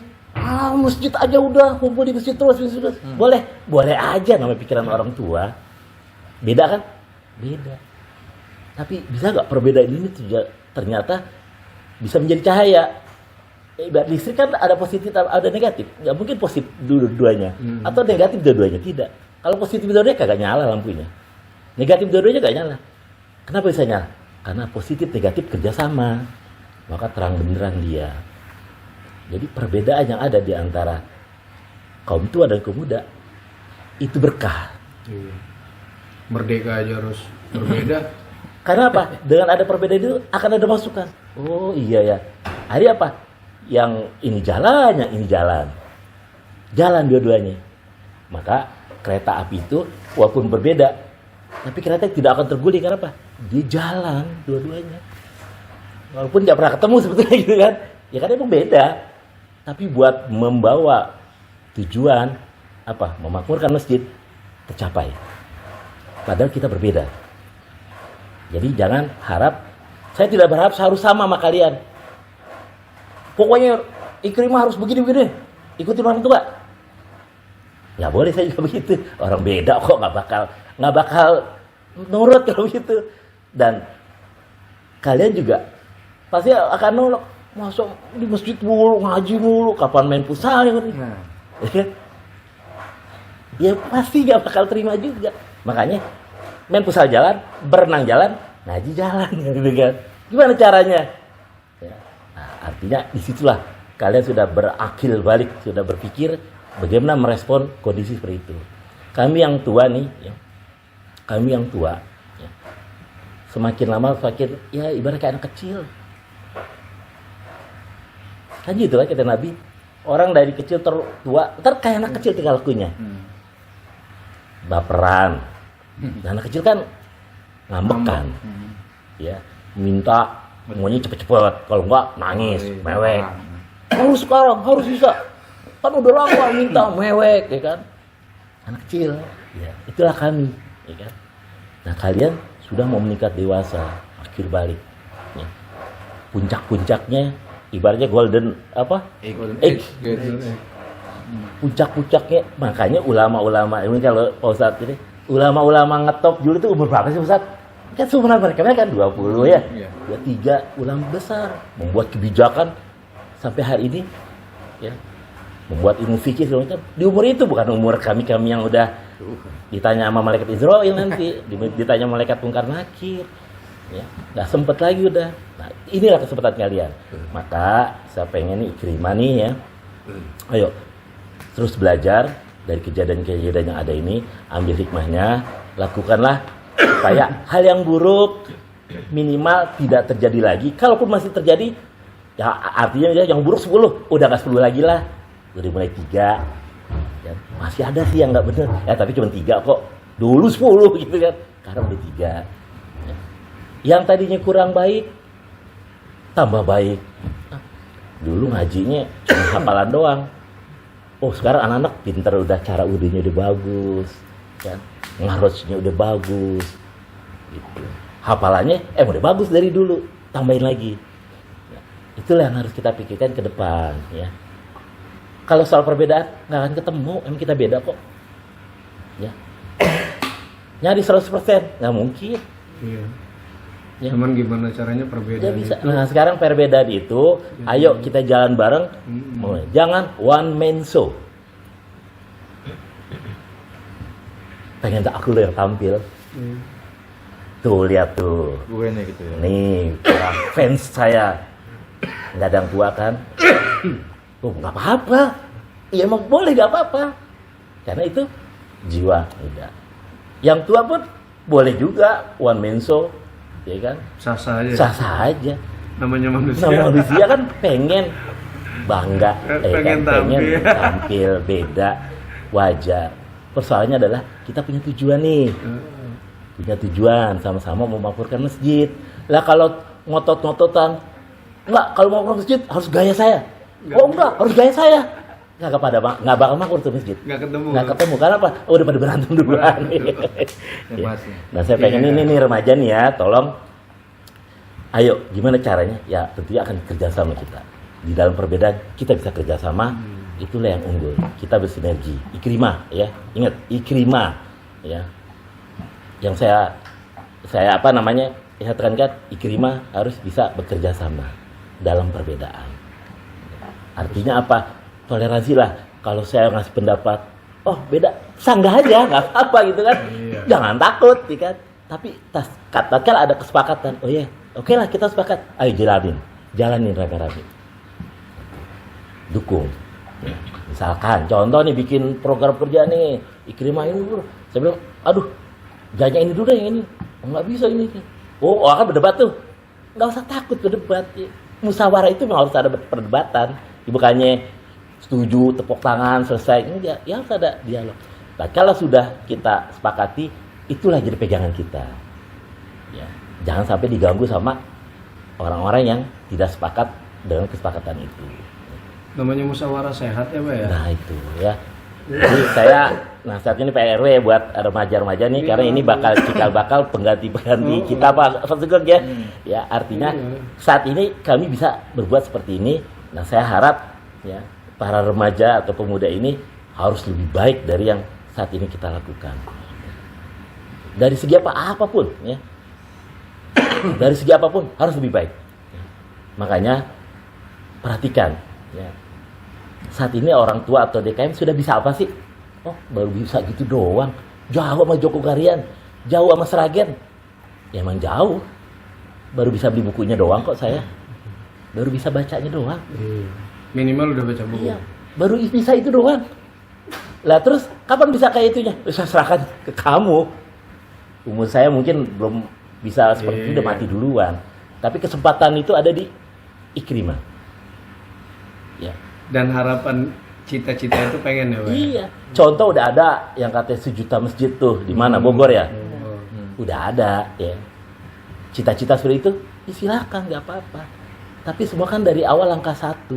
masjid aja udah, kumpul di masjid terus. Boleh aja, namanya pikiran orang tua. Beda kan? Beda. Tapi bisa nggak perbedaan ini ternyata bisa menjadi cahaya? Ibarat listrik kan ada positif, ada negatif. Nggak mungkin positif dua-duanya. Atau negatif dua-duanya, tidak. Kalau positif dua-duanya kagak nyala lampunya. Negatif dua-duanya kagak nyala. Kenapa bisa nyala? Karena positif negatif kerjasama. Maka terang benderang dia. Jadi perbedaan yang ada di antara kaum tua dan kaum muda itu berkah. Iya. Merdeka aja harus berbeda. Karena apa? Dengan ada perbedaan itu akan ada masukan. Oh iya ya. Hari apa? Yang ini jalan, yang ini jalan. Jalan dua-duanya. Maka kereta api itu walaupun berbeda, tapi kereta tidak akan terguling. Karena apa? Dia jalan dua-duanya. Walaupun nggak pernah ketemu sebetulnya gitu kan. Ya kan emang beda. Tapi buat membawa tujuan apa? Memakmurkan masjid tercapai. Padahal kita berbeda. Jadi jangan harap, saya tidak berharap harus sama sama kalian. Pokoknya Ikrimah harus begini-begini, ikutin orang tua. Nggak boleh saya juga begitu. Orang beda kok, nggak bakal nurut kalau begitu. Dan kalian juga pasti akan nolak. Masuk di masjid mulu, ngaji mulu, kapan main futsal ya? Ya pasti nggak bakal terima juga. Makanya main futsal jalan, berenang jalan, ngaji jalan, gitu kan. Gimana caranya? Ya. Nah, artinya disitulah kalian sudah berakil balik, sudah berpikir bagaimana merespon kondisi seperti itu. Kami yang tua nih, ya, kami yang tua, ya, semakin lama semakin, ya ibarat kayak anak kecil. Kan gitu lah kata Nabi, orang dari kecil tua, ntar kayak anak kecil tinggal lakunya. Baperan. Nah, anak kecil kan ngambek kan, ya minta maunya cepet-cepet, kalau enggak nangis, mewek. Harus sekarang, harus bisa. Kan udah lama minta mewek, ya kan? Anak kecil, ya itulah kami, ya kan? Nah kalian sudah mau meningkat dewasa, akhir balik, ya. Puncak-puncaknya, ibaratnya golden apa? Age. Puncak-puncaknya, makanya ulama-ulama ini kalau Pak Ustadz ini. Ulama-ulama ngetop dulu itu umur berapa sih Ustaz? Kan sebenarnya mereka kan 20 ya. 23 ulama besar membuat kebijakan sampai hari ini ya. Membuat ilmu fikih segala macam. Di umur itu bukan umur kami yang udah ditanya sama malaikat Israil nanti, ditanya malaikat Munkar Nakir. Ya, enggak sempet lagi udah. Nah, inilah kesempatan kalian. Maka saya pengen nih Ikrimah nih ya. Ayo terus belajar dari kejadian-kejadian yang ada ini, ambil hikmahnya, lakukanlah supaya hal yang buruk minimal tidak terjadi lagi. Kalaupun masih terjadi, ya artinya ya, yang buruk 10, udah nggak 10 lagi lah. Udah mulai 3, ya, masih ada sih yang nggak bener, ya tapi cuma 3 kok. Dulu 10 gitu kan, sekarang udah 3. Ya. Yang tadinya kurang baik, tambah baik. Nah, dulu ngajinya cuma hafalan doang. Oh sekarang anak-anak pintar, udah cara udinya udah bagus, kan? Ngarosnya udah bagus, gitu. Hafalannya udah bagus dari dulu, tambahin lagi. Ya, itulah yang harus kita pikirkan ke depan, ya. Kalau soal perbedaan nggak akan ketemu, emang kita beda kok, ya. Nyari 100% nggak mungkin. Iya. Ya. Cuman gimana caranya perbedaan Ya bisa. itu? Nah sekarang perbedaan itu, ayo kita jalan bareng. Jangan one man show. Pengen tak aku yang tampil. Tuh lihat tuh. Gue nih gitu ya. Nih para fans saya. Nggak ada yang tua kan? Oh nggak apa-apa. Iya emang boleh nggak apa-apa. Karena itu jiwa muda. Yang tua pun boleh juga one man show. Ya kan? Sah-sah aja. Sah-sah aja. Namanya manusia. Nah, manusia kan pengen bangga, Pengen tampil beda, wajar. Persoalannya adalah kita punya tujuan nih, punya tujuan sama-sama memakmurkan masjid. Lah kalau ngotot-ngototan, enggak, kalau mau makmur masjid harus gaya saya. Oh enggak, harus gaya saya. Nggak bakal makmur tuh masjid. Nggak ketemu. Karena apa? Oh, udah pada berantem duluan. Ya. Nah saya pengen ini remaja nih ya, tolong. Ayo, gimana caranya? Ya tentunya akan kerjasama kita. Di dalam perbedaan kita bisa kerjasama. Itulah yang unggul. Kita bersinergi. Ikrimah ya, ingat Ikrimah ya. Yang saya apa namanya? Saya tekankan Ikrimah harus bisa bekerja sama dalam perbedaan. Artinya apa? Toleransi lah. Kalau saya ngasih pendapat, oh beda, sanggah aja, nggak apa-apa gitu kan. Jangan takut, ya kan. Tapi katakan ada kesepakatan. Oh iya, oke lah kita sepakat. Ayo jalanin rame-rame. dukung. Ya. Misalkan contoh nih bikin program kerja nih Ikrimah ini bro. Saya bilang aduh jangan ini dulu deh yang ini. Nggak bisa ini. Oh akan berdebat tuh. Nggak usah takut berdebat. Musyawarah itu memang harus ada perdebatan. Bukannya setuju, tepuk tangan, selesai. Ini ya harus ada dialog. Nah, kalau sudah kita sepakati, itulah jadi pegangan kita. Ya, jangan sampai diganggu sama orang-orang yang tidak sepakat dengan kesepakatan itu. Namanya musyawarah sehat ya Pak ya. Nah itu ya. Jadi saya saat ini Pak RW buat remaja-remaja nih, karena ini cikal bakal pengganti kita Pak Sugeng ya. Ya artinya saat ini kami bisa berbuat seperti ini. Nah saya harap ya para remaja atau pemuda ini harus lebih baik dari yang saat ini kita lakukan. Dari segi apapun ya. Dari segi apapun harus lebih baik. Makanya perhatikan ya. Saat ini orang tua atau DKM sudah bisa apa sih? Oh, baru bisa gitu doang. Jauh sama Joko Karian, jauh sama Sragen. Ya emang jauh. Baru bisa beli bukunya doang kok saya. Baru bisa bacanya doang. Minimal udah baca buku. Iya, baru bisa itu doang. Lah terus kapan bisa kayak itunya? Bisa serahkan ke kamu. Umur saya mungkin belum bisa seperti itu, udah mati duluan. Tapi kesempatan itu ada di Ikrimah. Ya. Dan harapan cita-cita itu pengen ya Pak? Iya. Contoh udah ada yang katanya 1 juta masjid tuh di mana Bogor ya? Udah ada ya. Cita-cita seperti itu, ya silakan nggak apa-apa. Tapi semua kan dari awal langkah 1,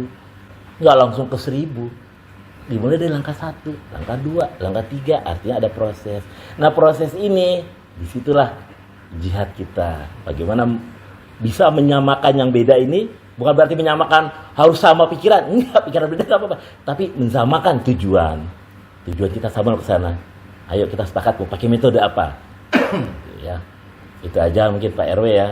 nggak langsung ke 1000. Dimulai dari langkah 1, langkah 2, langkah 3, artinya ada proses. Nah proses ini, disitulah jihad kita. Bagaimana bisa menyamakan yang beda ini? Bukan berarti menyamakan harus sama pikiran, enggak, pikiran beda enggak apa-apa. Tapi mensamakan tujuan. Tujuan kita sama ke sana. Ayo kita sepakat mau pakai metode apa? Ya. Itu aja mungkin Pak RW ya,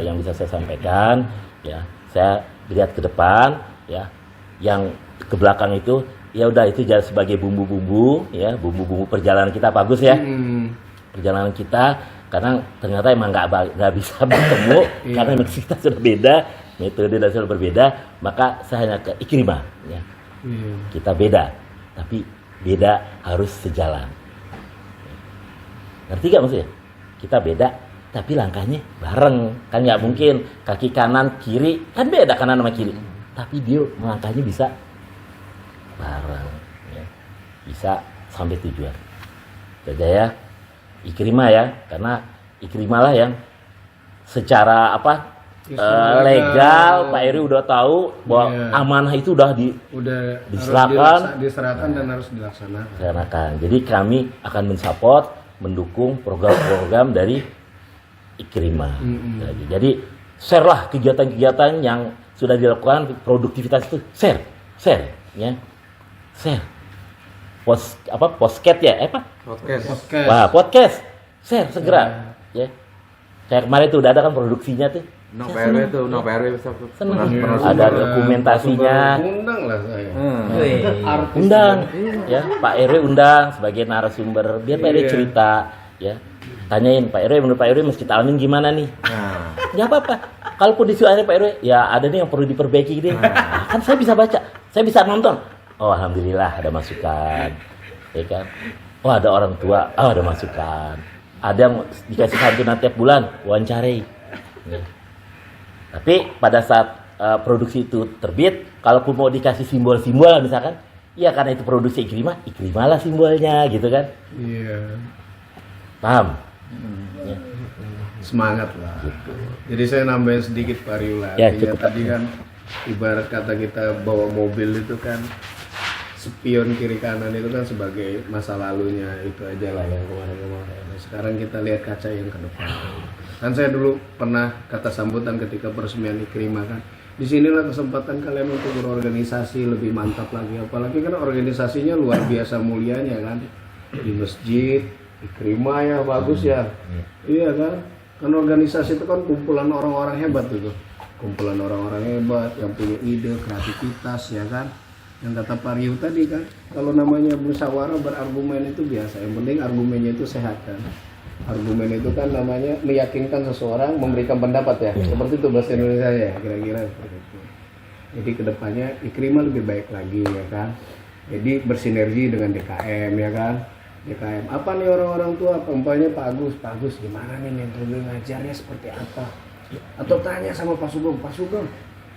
yang bisa saya sampaikan. Ya, saya lihat ke depan, ya, yang ke belakang itu, ya udah itu jadi sebagai bumbu-bumbu, ya, bumbu-bumbu perjalanan kita bagus ya, perjalanan kita, karena ternyata emang nggak bisa bertemu, karena memang kita sudah beda, metode dan sudah berbeda, maka saya hanya ke Ikrimah, ya, kita beda, tapi beda harus sejalan. Ngerti gak maksudnya? Kita beda, tapi langkahnya bareng. Kan nggak mungkin kaki kanan kiri, kan beda kanan sama kiri. Tapi dia langkahnya bisa bareng. Ya. Bisa sampai tujuan. Jadi ya, Ikrimah ya. Karena Ikrimah lah yang secara legal, Pak Eri udah tahu bahwa amanah itu udah diserahkan dan harus dilaksanakan. Jadi kami akan mensupport, mendukung program-program dari Ikrimah. Jadi share lah kegiatan-kegiatan yang sudah dilakukan, produktivitas itu share, ya, share. Podcast ya, Podcast. Wah, podcast, share segera, ya. Kayak kemarin tuh udah ada kan produksinya tuh. Pak RW bisa Senang. Ada dokumentasinya. Undang lah saya. Undang, ya Pak RW undang sebagai narasumber, biar Pak RW cerita, ya. Tanyain Pak RW, menurut Pak RW Masjid Al-Amin gimana nih? Nggak apa-apa. Kalaupun disuarain Pak RW, ya ada nih yang perlu diperbaiki deh. Kan saya bisa baca, saya bisa nonton. Oh alhamdulillah ada masukan, ya kan? Oh ada orang tua, oh ada masukan. Ada yang dikasih santunan tiap bulan, wawancarai. Ya. Tapi pada saat produksi itu terbit, kalaupun mau dikasih simbol-simbol misalkan, ya karena itu produksi Ikrimah lah simbolnya, gitu kan? Iya. Paham? Ya. Semangat lah. Gitu. Jadi saya nambahin sedikit Pak Riula. Ya, tadi kan ibarat kata kita bawa mobil itu kan spion kiri kanan itu kan sebagai masa lalunya itu aja lah yang kemarin-kemarin. Nah, sekarang kita lihat kaca yang ke depan. Kan saya dulu pernah kata sambutan ketika peresmian Ikrimah kan. Disinilah kesempatan kalian untuk berorganisasi lebih mantap lagi. Apalagi kan organisasinya luar biasa mulianya kan. Di masjid, Ikrimah ya bagus ya. Iya kan. Kan organisasi itu kan kumpulan orang-orang hebat tuh. Kumpulan orang-orang hebat yang punya ide, kreativitas ya kan. Yang kata Pak Riu tadi kan, kalau namanya musyawarah berargumen itu biasa. Yang penting argumennya itu sehat kan. Argumen itu kan namanya meyakinkan seseorang memberikan pendapat ya. Seperti itu bahasa Indonesia ya, kira-kira seperti itu. Jadi kedepannya Ikrimah lebih baik lagi ya kan. Jadi bersinergi dengan DKM ya kan. DKM apa nih orang-orang tua, umpamanya Pak Agus gimana nih metode ngajarnya seperti apa? Atau tanya sama Pak Sugeng,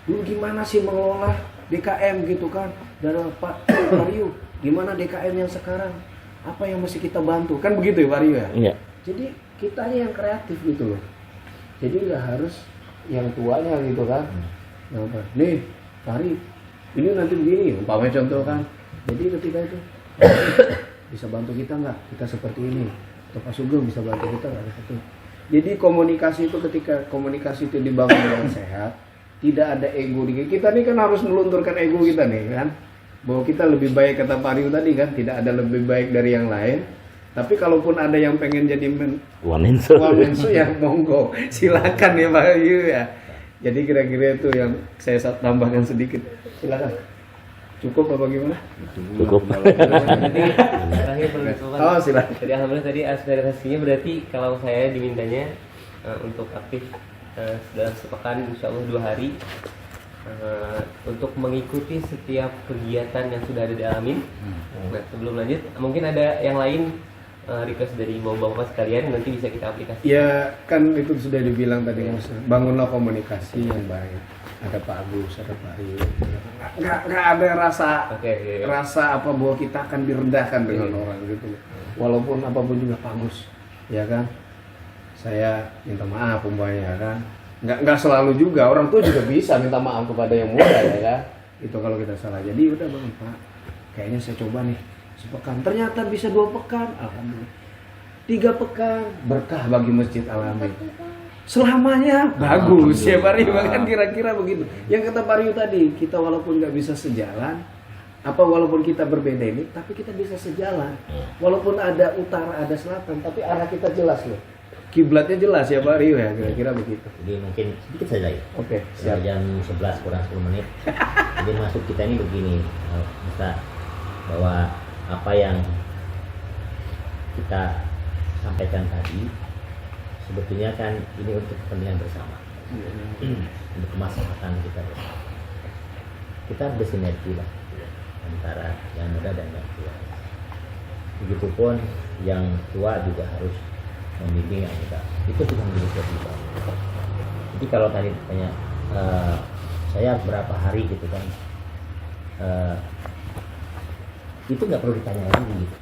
dulu gimana sih mengelola DKM gitu kan? Dan Pak Aryu, gimana DKM yang sekarang? Apa yang mesti kita bantu? Kan begitu ya Pak Aryu ya? Iya. Jadi kitanya yang kreatif gitu loh. Jadi nggak harus yang tuanya gitu kan. Nah, nih Pak Aryu, ini nanti begini, umpamanya contoh kan. Jadi ketika itu bisa bantu kita nggak? Kita seperti ini. Atau Pak Sugeng bisa bantu kita nggak? Seperti. Jadi komunikasi itu ketika komunikasi itu dibangun dengan sehat, tidak ada ego di kita nih kan harus melunturkan ego kita nih kan, bahwa kita lebih baik kata Pak Aryu tadi kan, tidak ada lebih baik dari yang lain. Tapi kalaupun ada yang pengen jadi wamensu ya monggo silakan ya Pak Aryu ya. Jadi kira-kira itu yang saya tambahkan sedikit, silakan. Cukup apa gimana? Cukup. Terakhir penutupan. Oh silakan. Jadi alhamdulillah tadi aspirasinya berarti kalau saya dimintanya untuk aktif dalam sepekan insya Allah 2 hari untuk mengikuti setiap kegiatan yang sudah ada di Alamin. Nah sebelum lanjut mungkin ada yang lain request dari bapak-bapak sekalian, nanti bisa kita aplikasikan. Ya kan itu sudah dibilang tadi Mas, bangunlah komunikasi yang baik. Ada Pak Agus, ada Pak Aryu. Nggak ada rasa rasa apa bahwa kita akan direndahkan dengan orang gitu. Walaupun apapun juga Pak Agus, ya kan. Saya minta maaf umpamanya kan. Nggak selalu juga, orang tua juga bisa minta maaf kepada yang muda ya kan. Itu kalau kita salah. Jadi udah Bang Pak, kayaknya saya coba nih sepekan. Ternyata bisa 2 pekan, alhamdulillah. 3 pekan, berkah bagi Masjid Al-Amin. Selamanya bagus ya Pak Aryu, kan kira-kira begitu. Yang kata Pak Aryu tadi, kita walaupun nggak bisa sejalan, walaupun kita berbeda ini, tapi kita bisa sejalan. Walaupun ada utara, ada selatan, tapi arah kita jelas loh. Kiblatnya jelas ya Pak Aryu ya, kira-kira begitu. Jadi mungkin sedikit saja ya. Oke, siap. Jam 11 kurang 10 menit. Jadi masuk kita ini begini, kita bahwa apa yang kita sampaikan tadi sebetulnya kan ini untuk kepentingan bersama, untuk kemaslahatan kita bersama. Kita bersinergi lah antara yang muda dan yang tua. Begitupun yang tua juga harus membimbing yang muda. Itu sudah menjadi kewajiban. Jadi kalau tadi tanya saya berapa hari gitu kan, itu nggak perlu ditanya lagi gitu.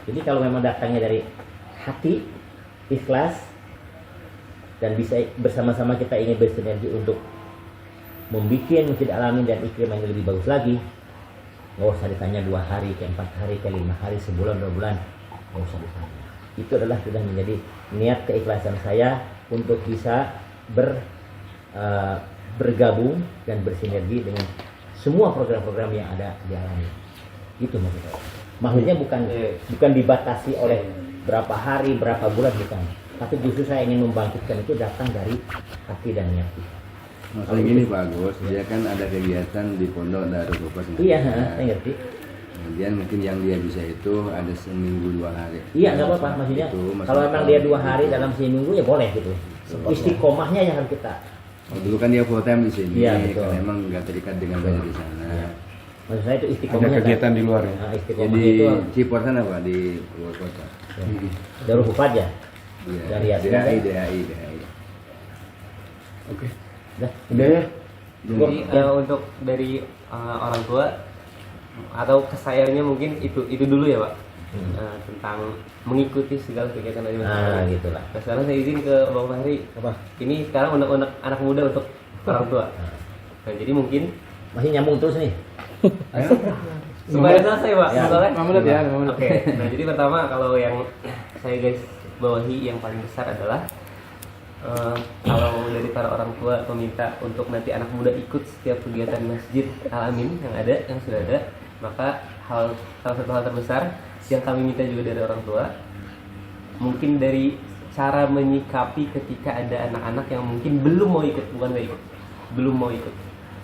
Jadi kalau memang datangnya dari hati, ikhlas, dan bisa bersama-sama kita ingin bersinergi untuk membuat Masjid Al-Amin dan Ikrimah ini lebih bagus lagi, nggak usah ditanya 2 hari, ke 4 hari, ke 5 hari, sebulan, 2 bulan, nggak usah ditanya. Itu adalah sudah menjadi niat keikhlasan saya untuk bisa bergabung dan bersinergi dengan semua program-program yang ada di Al-Amin. Itu maksudnya. Maksudnya bukan dibatasi oleh berapa hari, berapa bulan, bukan. Tapi justru saya ingin membangkitkan itu datang dari hati dan niat. Maksudnya gini Pak Agus, dia kan ada kegiatan di Pondok Darul Qur'an. Iya, saya ngerti. Kemudian mungkin yang dia bisa itu ada seminggu 2 hari. Iya, nggak apa-apa. Maksudnya kalau memang dia 2 hari dalam seminggu ya boleh gitu. Istiqomahnya yang harus kita. Dulu kan dia full time di sini, Iya, betul. karena memang nggak terikat dengan banyak di sana. Iya. Maksud saya itu Ada istiqomahnya. kegiatan di luar ya. Nah, Jadi istiqomahnya itu Cipor sana Pak, di luar kota. Darul Hufat ya. Iya. Dari Yasin, DAI. Oke. Dah. Udah ya. Jadi untuk dari orang tua atau kesayangnya mungkin itu dulu ya Pak. Tentang mengikuti segala kegiatan dari Nah, gitulah. Nah, sekarang saya izin ke Bang Fahri. Apa? Ini sekarang unek-unek anak muda untuk orang tua. Nah, jadi mungkin Masih nyambung terus nih. supaya selesai Pak. Ya. Soalnya- 5 menit ya, 5 menit. Oke. Nah, jadi pertama kalau yang saya guys bawahi yang paling besar adalah kalau dari para orang tua meminta untuk nanti anak muda ikut setiap kegiatan Masjid Al-Amin yang sudah ada, maka salah satu hal terbesar yang kami minta juga dari orang tua, mungkin dari cara menyikapi ketika ada anak-anak yang mungkin belum mau ikut, belum mau ikut.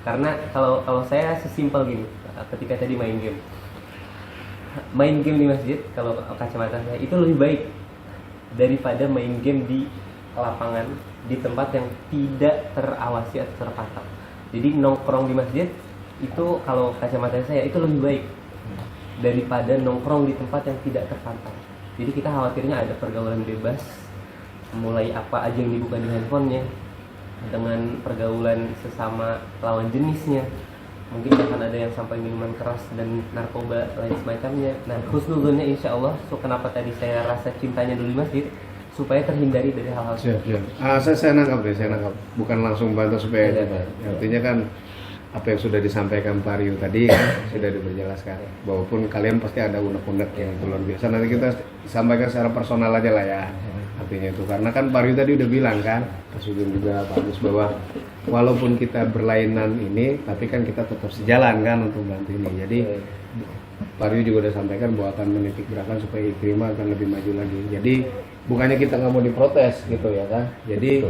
Karena kalau saya sesimpel gini, ketika tadi main game di masjid, kalau kacamata saya itu lebih baik daripada main game di lapangan di tempat yang tidak terawasi atau terpantau. Jadi nongkrong di masjid itu kalau kacamata saya itu lebih baik daripada nongkrong di tempat yang tidak terpantau. Jadi kita khawatirnya ada pergaulan bebas, mulai apa aja yang dibuka di handphonenya, dengan pergaulan sesama lawan jenisnya. Mungkin akan ada yang sampai minuman keras dan narkoba lain semacamnya. Nah, husnuzonnya insya Allah, so kenapa tadi saya rasa cintanya dulu di masjid, supaya terhindari dari hal-hal seperti itu. Saya nangkap deh, saya nangkap. Bukan langsung bantah supaya artinya kan apa yang sudah disampaikan Pak Ryu tadi sudah diperjelaskan. Bahwapun kalian pasti ada unek-unek yang luar biasa. Nanti kita sampaikan secara personal aja lah ya. Artinya itu karena kan Pak Ryu tadi udah bilang kan, Pak Sugeng juga Pak Agus, bahwa walaupun kita berlainan ini, tapi kan kita tetap sejalan kan untuk bantu ini. Jadi Pak Ryu juga udah sampaikan bahwa akan menitik beratkan supaya Ikrimah akan lebih maju lagi. Jadi bukannya kita nggak mau diprotes gitu ya kan. Jadi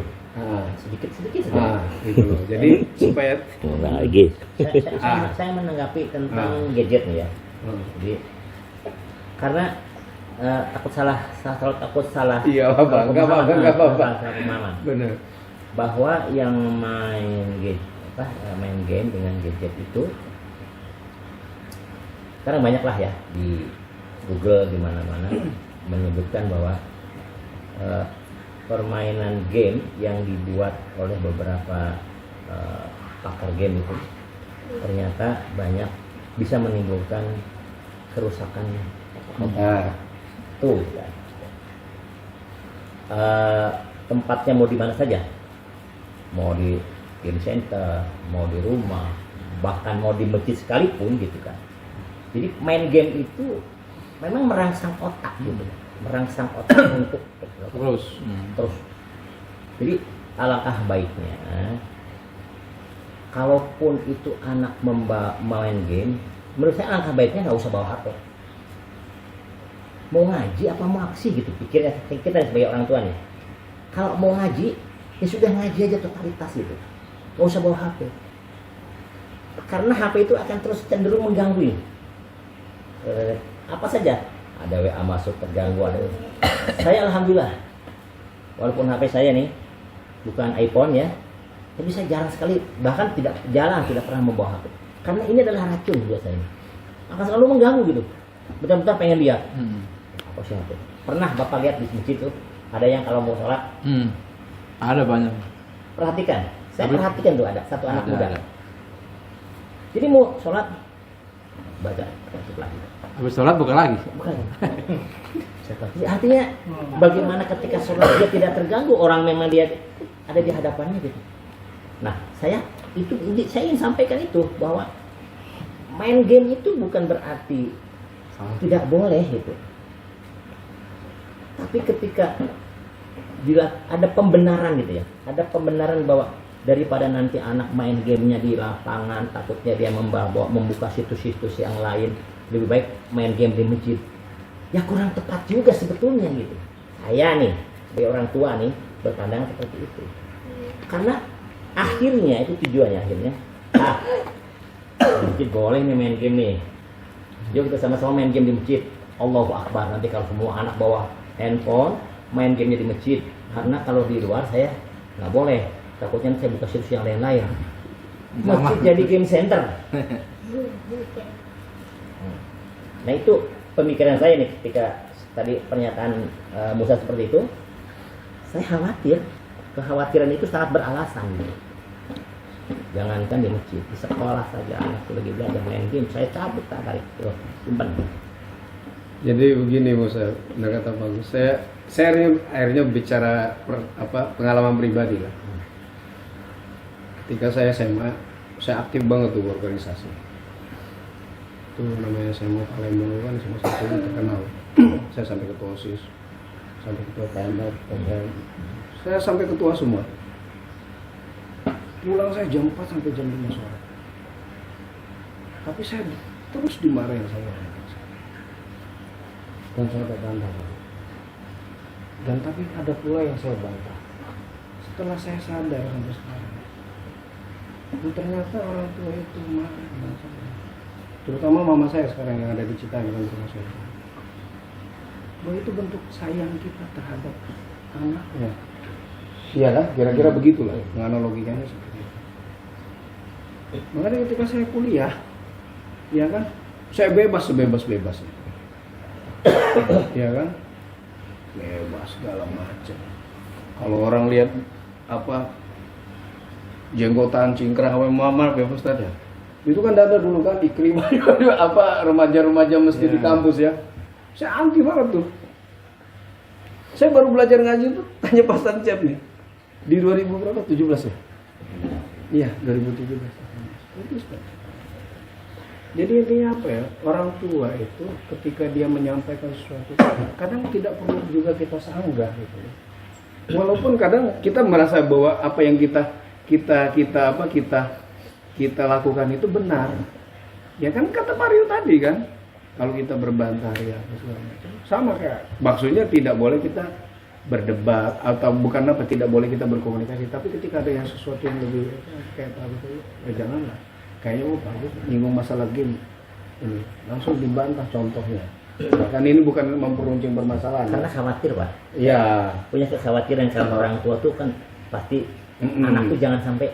sedikit. Gitu loh. Jadi supaya lagi. Saya menanggapi tentang gadget nih ya. Jadi karena takut salah. Iya, Pak. Enggak apa-apa. Benar. Bahwa yang main game dengan gadget itu sekarang banyak lah ya di Google di mana-mana menyebutkan bahwa permainan game yang dibuat oleh beberapa pakar game itu ternyata banyak bisa menimbulkan kerusakan tuh ya. Tempatnya mau di mana saja, mau di game center, mau di rumah, bahkan mau di masjid sekalipun gitu kan. Jadi main game itu memang merangsang otak gitu, merangsang otak untuk terus. Jadi alangkah baiknya, kalaupun itu anak main game, menurut saya alangkah baiknya nggak usah bawa HP. Mau ngaji apa mau aksi gitu, pikirnya kita sebagai orang tua nih. Kalau mau ngaji, ya sudah ngaji aja totalitas gitu, nggak usah bawa HP. Karena HP itu akan terus cenderung mengganggu. Apa saja, ada WA masuk terganggu, ada. Saya alhamdulillah, walaupun HP saya nih bukan iPhone ya, tapi saya jarang sekali, bahkan tidak pernah membawa HP. Karena ini adalah racun buat saya. Akan selalu mengganggu gitu. Betul-betul pengen lihat. Apa sih HP? Pernah Bapak lihat di masjid tuh ada yang kalau mau sholat? Ada banyak. Perhatikan, saya perhatikan tuh ada satu anak muda. Jadi mau sholat baca lagi. Habis sholat buka lagi. Bukan. Artinya bagaimana ketika sholat dia tidak terganggu, orang memang dia ada di hadapannya gitu. Nah, saya ingin sampaikan itu bahwa main game itu bukan berarti tidak boleh gitu. Tapi ketika bila ada pembenaran gitu ya, ada pembenaran bahwa daripada nanti anak main gamenya di lapangan, takutnya dia membuka situs-situs yang lain, lebih baik main game di masjid. Ya kurang tepat juga sebetulnya gitu. Saya nih sebagai orang tua nih berpandangan seperti itu. Karena akhirnya itu tujuannya akhirnya masjid boleh nih main game nih. Yuk kita sama-sama main game di masjid. Allahu Akbar. Nanti kalau semua anak bawa handphone main gamenya di masjid. Karena kalau di luar saya nggak boleh. Takutnya saya buka situs yang lain-lain. Masjid jadi game center. Nah itu pemikiran saya nih ketika tadi pernyataan Musa seperti itu. Saya khawatir. Kekhawatiran itu sangat beralasan. Jangankan di masjid, di sekolah saja anakku lagi belajar main game, saya cabut tak tarik, simpan. Jadi begini Musa, udah kata bagus. Saya akhirnya bicara pengalaman pribadi lah. Ketika saya SMA, saya aktif banget tuh organisasi. Itu namanya SMA Palembang kan sama satu terkenal. Saya sampai ketua OSIS, sampai ketua PMR, saya sampai ketua semua. Pulang saya jam 4 sampai jam 5 sore. Tapi saya terus dimarahin sama orang. Dan saya bantah. Dan tapi ada pula yang saya bantah. Setelah saya sadar sampai sekarang. Dan ternyata orang tua itu marah dengan saya. Terutama mama saya sekarang yang ada di Citanjur dengan rumah saya. Bahwa itu bentuk sayang kita terhadap anaknya. Iya kan? Kira-kira begitulah. Analogikannya seperti itu. Makanya ketika saya kuliah, ya kan, saya bebas sebebas-bebasnya. Ya kan, bebas segala macam. Kalau orang lihat apa jenggotan cingkrang apa Muhammad ya Ustaz ya, itu kan ada dulu kan Ikrimah apa remaja-remaja mesti di kampus ya. Saya anti banget tuh. Saya baru belajar ngaji tuh tanya Pak Sancep nih di 2017 ya. Iya 2017. Itu Ustaz. Jadi intinya apa ya, orang tua itu ketika dia menyampaikan sesuatu kadang tidak perlu juga kita sanggah gitu. Walaupun kadang kita merasa bahwa apa yang kita lakukan itu benar. Ya kan kata Pak Rio tadi kan, kalau kita berbantah ya segala macam. Sama kayak maksudnya tidak boleh kita berdebat atau bukan apa tidak boleh kita berkomunikasi, tapi ketika ada yang sesuatu yang lebih kayak apa gitu, ya janganlah. Kayaknya Pak nyinggung masalah game ini langsung dibantah contohnya. Bahkan ini bukan memperuncing permasalahan. Karena khawatir Pak. Ya. Punya kekhawatiran kalau orang tua tuh kan pasti anak tuh jangan sampai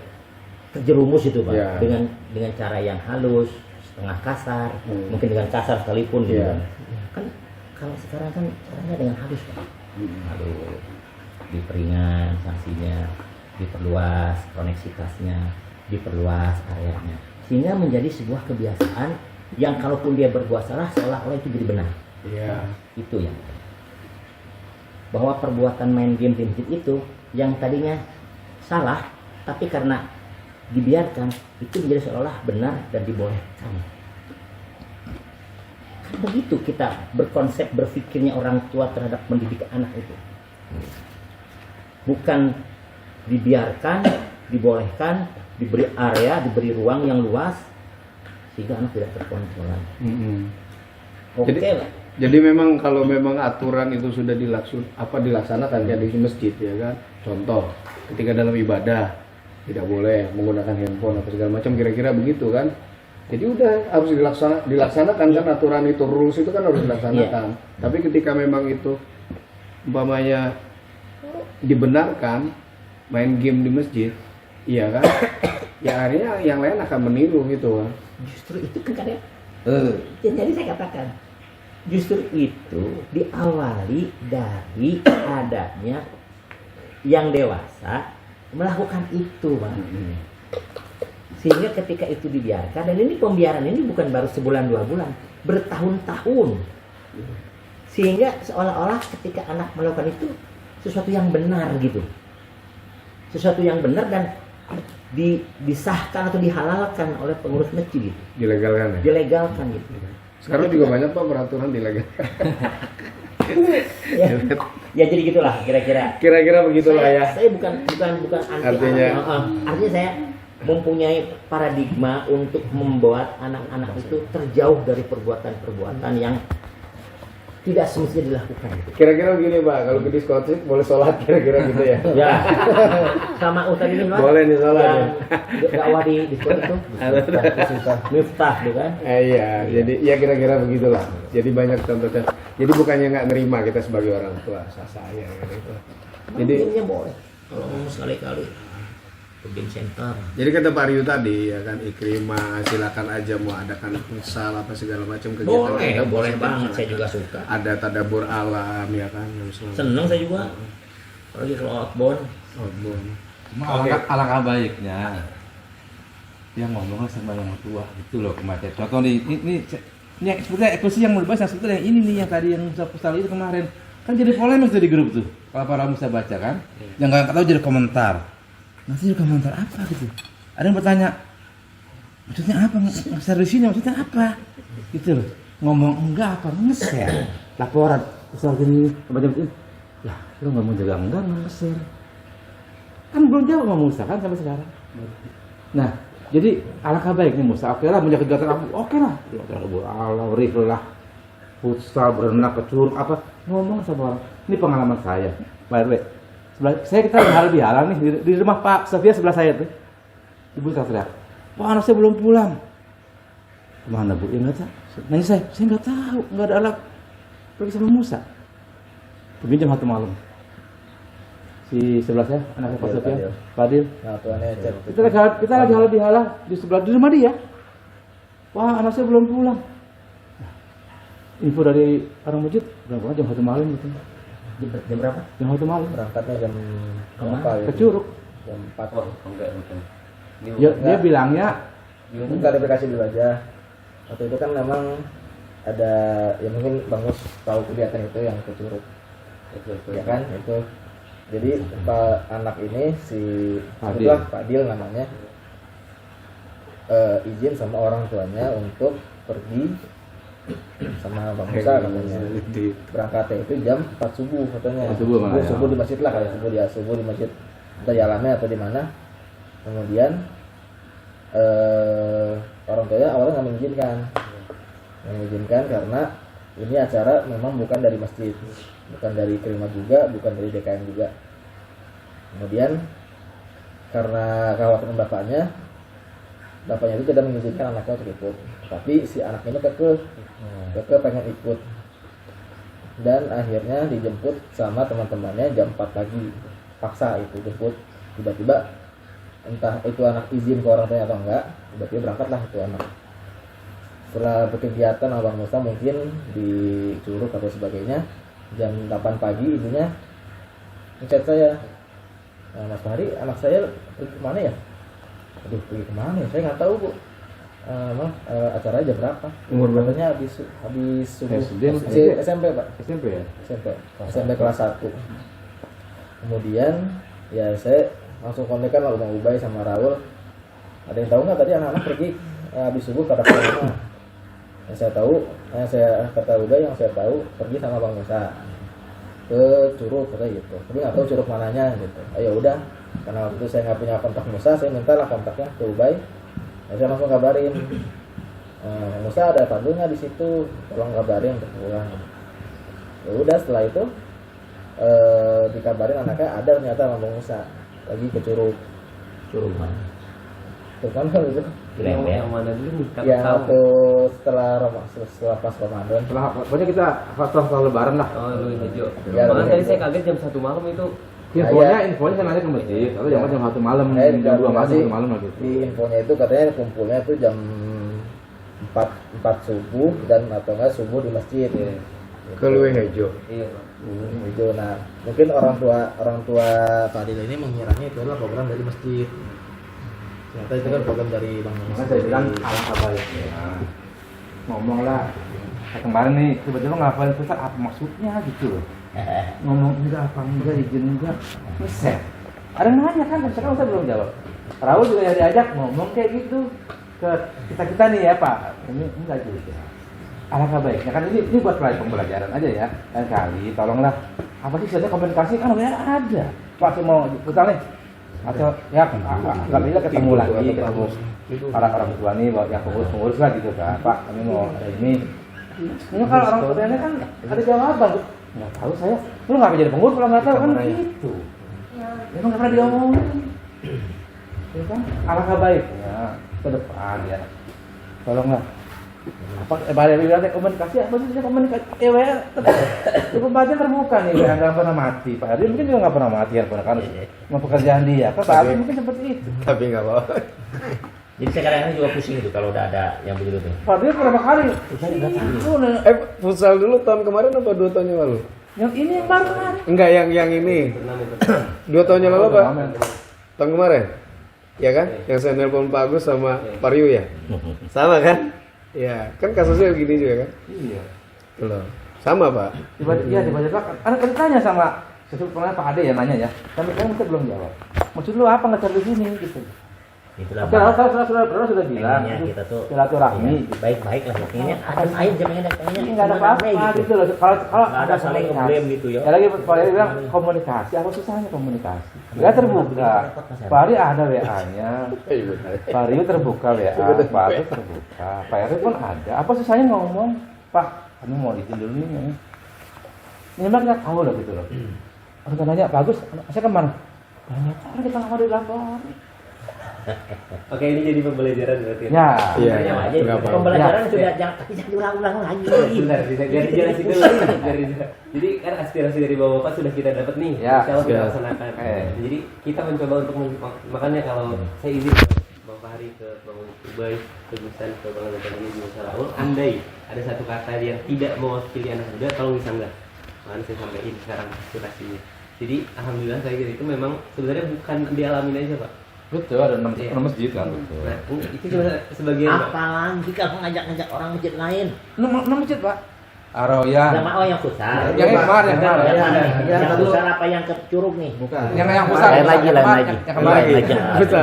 terjerumus itu Pak. Ya. Dengan cara yang halus, setengah kasar, mungkin dengan kasar sekalipun gitu Ya. kan. Kalau sekarang kan caranya dengan halus Pak. Halus. Diperingan sanksinya, diperluas koneksitasnya, diperluas areanya. Sehingga menjadi sebuah kebiasaan yang kalaupun dia berbuat salah seolah-olah itu jadi benar. Iya. Itu yang bahwa perbuatan main game di masjid itu yang tadinya salah tapi karena dibiarkan itu menjadi seolah benar dan dibolehkan. Kan begitu kita berkonsep berpikirnya orang tua terhadap mendidik anak itu. Bukan dibiarkan, dibolehkan, diberi area, diberi ruang yang luas sehingga anak tidak terkontrol lagi. Oke lah. Jadi memang kalau memang aturan itu sudah dilaksanakan kayak di masjid ya kan. Contoh, ketika dalam ibadah tidak boleh menggunakan handphone atau segala macam kira-kira begitu kan. Jadi udah harus dilaksanakan kan aturan itu, rules itu kan harus dilaksanakan. Tapi ketika memang itu umpamanya dibenarkan main game di masjid, iya kan? Ya akhirnya yang lain akan meniru gitu kan. Justru itu kan kadang jadi saya katakan justru itu diawali dari adanya yang dewasa melakukan itu Pak. Sehingga ketika itu dibiarkan, dan ini pembiaran ini bukan baru sebulan 2 bulan, bertahun-tahun. Sehingga seolah-olah ketika anak melakukan itu sesuatu yang benar gitu. Sesuatu yang benar dan disahkan atau dihalalkan oleh pengurus masjid gitu. Dilegalkan ya? Dilegalkan gitu. Sekarang juga banyak Pak peraturan dilegalkan. Ya jadi gitulah kira-kira. Kira-kira begitulah ya. Saya bukan anti Artinya saya mempunyai paradigma untuk membuat anak-anak itu terjauh dari perbuatan-perbuatan yang tidak semestinya dilakukan. Kira-kira begini Pak, kalau ke diskotik boleh sholat kira-kira gitu ya? Ya, sama Ustaz ini Pak. Boleh nih sholat ya? Dakwah di diskotik itu. Miftah tuh kan? Iya, jadi ya kira-kira begitulah. Jadi banyak contohnya. Jadi bukannya nggak nerima kita sebagai orang tua, saya gitu. Jadi gamenya boleh. Kalau mau sekali-kali ke game center. Jadi kata Pak Ryu tadi ya kan Ikrimah silakan aja mau adakan futsal apa segala macam kegiatan. Boleh banget, saya juga suka. Ada tadabur alam ya kan. Seneng saya juga. Apalagi kalau outbound. Cuma alangkah baiknya yang ngomong sama yang tua itu loh kemarin. Contoh nih, ini sebetulnya eksklusi yang mau dibahas yang sebetulnya yang ini nih yang tadi yang futsal itu kemarin kan jadi polemik tuh di grup tuh. Kalau para bisa baca kan, yang nggak tahu jadi komentar. Nanti juga komentar apa gitu. Ada yang bertanya, maksudnya apa? Ngeser di sini maksudnya apa? Gitu loh. Ngomong enggak apa? Ngeser. Laporan. Terus gini, macam itu. Ya, lu ngomong juga enggak ngeser. Kan belum jawab sama Musa kan sampai sekarang. Nah, jadi alangkah baiknya Musa. Oke lah, menjaga kegiatan aku. Oke lah. Allah, rif lah. Futsal, berenang, ke curug, apa. Ngomong sama orang. Ini pengalaman saya. By the way. Saya kita lebih halal nih di rumah Pak Sofia sebelah saya tuh. Ibu teriak, "Pak, anak saya belum pulang." Kemana Bu? Ya nggak tahu. Nanya saya nggak tahu, nggak ada alat. Pergi sama Musa. Pergi jam 1 malam. si sebelah saya, anaknya Pak Sofian, Fadil. Nah, tuannya chat. Kita lagi halal bihalal di sebelah di rumah dia. Wah, anak saya belum pulang. Info dari orang masjid, berapa jam 1 malam gitu. Jam berapa? Jam 1 malam. Berangkatnya jam Kemana? berapa Ke gitu? Curug. Jam 4. Oh, enggak mungkin. Dia bilangnya Mungkin klarifikasi dulu aja. Waktu itu kan memang ada, ya mungkin Bang Mus tahu kegiatan itu yang ke Curug. Ya kan, itu. Jadi Pak anak ini si Fadil. Fadil namanya, izin sama orang tuanya untuk pergi sama Bang Musa katanya. Berangkatnya itu jam 4 subuh katanya. 4 subuh malah ya. Subuh di masjid lah, kayak subuh di masjid entah di alamnya atau di mana. Kemudian orang tuanya awalnya nggak mengizinkan karena ini acara memang bukan dari masjid, bukan dari Kelima juga, bukan dari DKM juga. Kemudian karena khawatir bapaknya itu tidak mengizinkan anaknya untuk ikut, tapi si anaknya ini keke pengen ikut, dan akhirnya dijemput sama teman-temannya jam 4 pagi, paksa itu jemput. Tiba-tiba entah itu anak izin ke orang tuanya atau enggak, tiba-tiba berangkatlah itu anak. Setelah berkegiatan Abang Musa mungkin di Curug atau sebagainya, jam 8 pagi ibunya ngechat saya, Mas Fahri, anak saya pergi kemana ya? Aduh, pergi kemana ya? Saya nggak tahu, Bu. Acara jam berapa? Umur berapa? Katanya habis subuh. SMP, Pak. SMP ya. SMP kelas 1. Kemudian ya saya langsung kontekan lah Bang Ubay sama Raul. Ada yang tahu nggak tadi anak-anak pergi habis subuh pada kemana? Yang saya tahu, saya kata Ubay, yang saya tahu pergi sama Bang Musa ke Curug katanya gitu. Tapi nggak tahu Curug mananya gitu. Ayo udah, karena waktu itu saya nggak punya kontak Musa, saya mintalah kontaknya ke Ubay. Saya langsung kabarin, Musa ada Fadil nggak di situ, tolong kabarin untuk pulang. Ya udah, setelah itu dikabarin anaknya ada ternyata sama Bang Musa lagi ke Curug. Curug mana? Terus kan itu Yang mana dulu nih? Kami yang tahu. waktu setelah pas Ramadan. Pokoknya kita setelah lebaran lah. Oh, lu hijau. Ya, Malah lu tadi hijau. saya kaget jam 1 malam itu. Infonya saya nanya ke masjid, kalau jam 1 malam, jam 2 malam, 1 malam lah gitu. Di infonya itu katanya kumpulnya itu jam 4 subuh dan atau enggak subuh di masjid. Ke Luwe Hejo. Iya, Pak. Itu nah mungkin orang tua Fadil ini mengiranya itu adalah program dari masjid. Ternyata itu kan program dari Bang Makanya Musa. saya bilang alangkah baiknya ngomong lah. Kemarin nih tiba-tiba ngapalin Ustaz, apa maksudnya gitu loh. Ngomong enggak apa enggak, izin enggak, ngeset. Ada yang nanya kan, sekarang saya belum jawab. Raul juga yang diajak ngomong kayak gitu ke kita nih ya Pak. Ini enggak juga. Alangkah baiknya kan ini buat pembelajaran aja ya. Dan kali tolonglah apa sih sebenarnya komunikasi kan namanya ada. Pak saya mau putar nih. Atau ya nggak bisa ketemu lagi, ketemu para orang tua nih yang pengurus lah gitu kan. Pak kami mau ada ini. Ini kalau orang tuanya kan ada jawaban. Nggak tahu saya. Lu nggak jadi pengurus kalau nggak tahu kan gitu. Memang nggak pernah diomongin. Ya kan? Alangkah baiknya ke depan ya. Tolonglah. Apa bilang komunikasi apa sih komunikasi? Itu pembaca terbuka nih, nggak pernah mati. Pak Adi mungkin juga nggak pernah mati ya, karena mau pekerjaan dia. Pak Adi mungkin seperti itu. Tapi nggak apa-apa. Jadi saya kadang-kadang juga pusing itu kalau udah ada yang begitu tuh. Pak Adi berapa kali? Saya nggak tahu. Futsal dulu tahun kemarin apa 2 tahun yang lalu? Yang ini yang baru kemarin. Enggak, yang ini. 2 tahun yang lalu apa? Tahun kemarin? Ya kan? Yang saya nelpon Pak Agus sama Pak Ryu ya? Sama kan? Ya, kan kasusnya gini juga kan? Iya. Belum. Sama, Pak. Tiba-tiba anak tanya sama sesuatu Pak Ade ya nanya ya. Tapi kan kita belum jawab. Maksud lu apa ngejar di sini gitu? Itulah. Sudah bilang. Pengennya kita tuh Silaturahmi. baik-baik lah. Ini adem aja jamnya kayaknya. Ini nggak ada apa-apa gitu loh. Kalau Nggak ada saling ngeblame gitu ya. Ya lagi Pak Ari bilang komunikasi. Apa susahnya komunikasi? Nggak terbuka. Pak Ari ada WA-nya. Pak Ari terbuka WA. Pak Ari terbuka. Pak Ari pun ada. Apa susahnya ngomong? Pak, kami mau izin dulu nih. Ini memang nggak tahu lah gitu loh. Orang nanya bagus. Saya kemana? Banyak orang kita nggak mau dilapor. Oke, ini jadi pembelajaran berarti. Ya. Iya, Sebenarnya iya, aja. nggak apa-apa. Pembelajaran sudah jangan, tapi jangan diulang-ulang lagi. Sebentar, biar dijelasin dulu. Jadi kan aspirasi dari bapak-bapak sudah kita dapat nih, Ya, insya Allah kita sudah. laksanakan. Oke. Jadi kita mencoba untuk makanya kalau saya izin Bang Fahri ke Bang Ubay, ke Gusan, ke Bang Nathalie, di Musalaul, andai ada satu kata yang tidak mewakili anak muda, tolong disanggah. Makanya saya sampaikan sekarang aspirasinya. Jadi alhamdulillah saya itu memang sebenarnya bukan dialamin aja Pak. Betul, ada 6 Iya. masjid kan. Nah, itu cuma sebagian Pak. Apalagi kalau ngajak-ngajak orang masjid lain. 6 masjid, Pak. Aroyan. Sama yang susah. Yang kemarin, yang kemarin. Yang satu. susah apa yang ke Curug nih? Bukan. Yang pusat. Lain lagi. Yang kemarin. Lain lagi. Betul,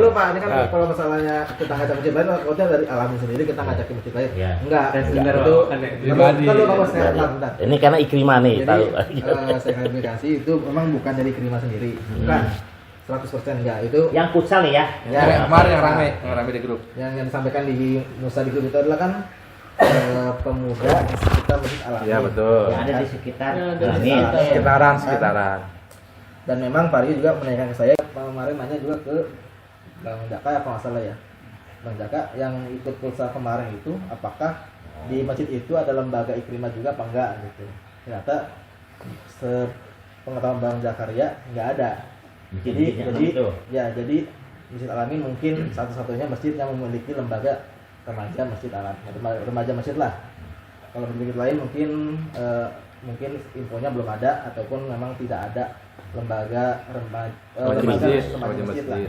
Dulu Pak, ini kan kalau masalahnya kita ngajak masjid lain, maksudnya dari alamin sendiri kita ngajak ke masjid lain. Ya. Enggak. Dan sebenarnya Itu kan ya, pribadi. Kalau Bapak saya bentar. Ini karena Ikrimah nih, Jadi tahu. saya klarifikasi itu memang bukan dari Krima sendiri. Bukan. 100% enggak. Itu Yang futsal nih ya. Yang kemarin yang rame di grup. yang disampaikan di Musa di grup itu adalah kan pemuda di sekitar Masjid Al-Amin. Iya, betul. Yang ada di sekitar. Ya, Nah, di ini. Sekitaran. Dan memang Fahri juga menanyakan ke saya kemarin nanya juga ke Bang Jaka apa nggak salah ya. Bang Jaka yang ikut pulsa kemarin itu apakah di masjid itu ada lembaga Ikrimah juga apa enggak gitu. Ternyata sepengetahuan Bang Zakaria nggak ada. Jadi jadi Masjid Al-Amin mungkin satu-satunya masjid yang memiliki lembaga remaja masjid remaja masjid lah. Kalau masjid lain mungkin infonya belum ada ataupun memang tidak ada lembaga remaja masjid lah.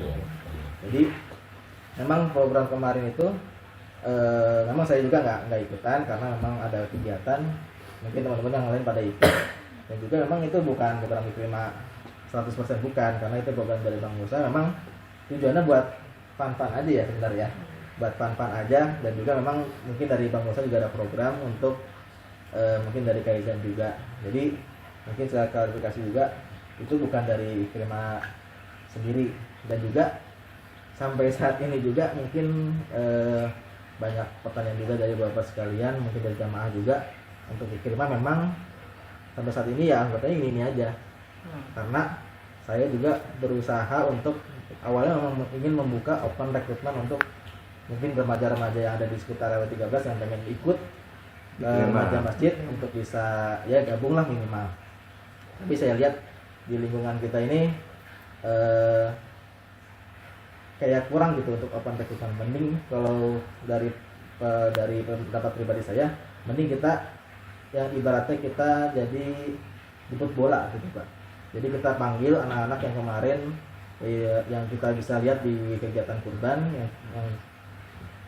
Jadi memang program kemarin itu memang saya juga nggak ikutan karena memang ada kegiatan, mungkin teman-teman yang lain pada ikut, dan juga memang itu bukan program Ikrimah 100% bukan, karena itu program dari Bang Musa. Memang tujuannya buat fun-fun aja ya sebenarnya, buat fun-fun aja. Dan juga memang mungkin dari Bang Musa juga ada program untuk mungkin dari Kaizen juga. Jadi mungkin saya klarifikasi juga itu bukan dari Ikrimah sendiri. Dan juga sampai saat ini juga mungkin banyak pertanyaan juga dari bapak sekalian, mungkin dari jamaah juga untuk Ikrimah. Memang sampai saat ini ya anggotanya ini aja, karena saya juga berusaha untuk awalnya memang ingin membuka open recruitment untuk mungkin remaja-remaja yang ada di sekitar RW 13 yang pengen ikut remaja masjid untuk bisa ya gabung lah minimal. Tapi saya lihat di lingkungan kita ini kayak kurang gitu untuk open recruitment. Mending kalau dari pendapat pribadi saya, mending kita yang ibaratnya kita jadi jemput bola gitu Pak. Jadi kita panggil anak-anak yang kemarin yang kita bisa lihat di kegiatan kurban yang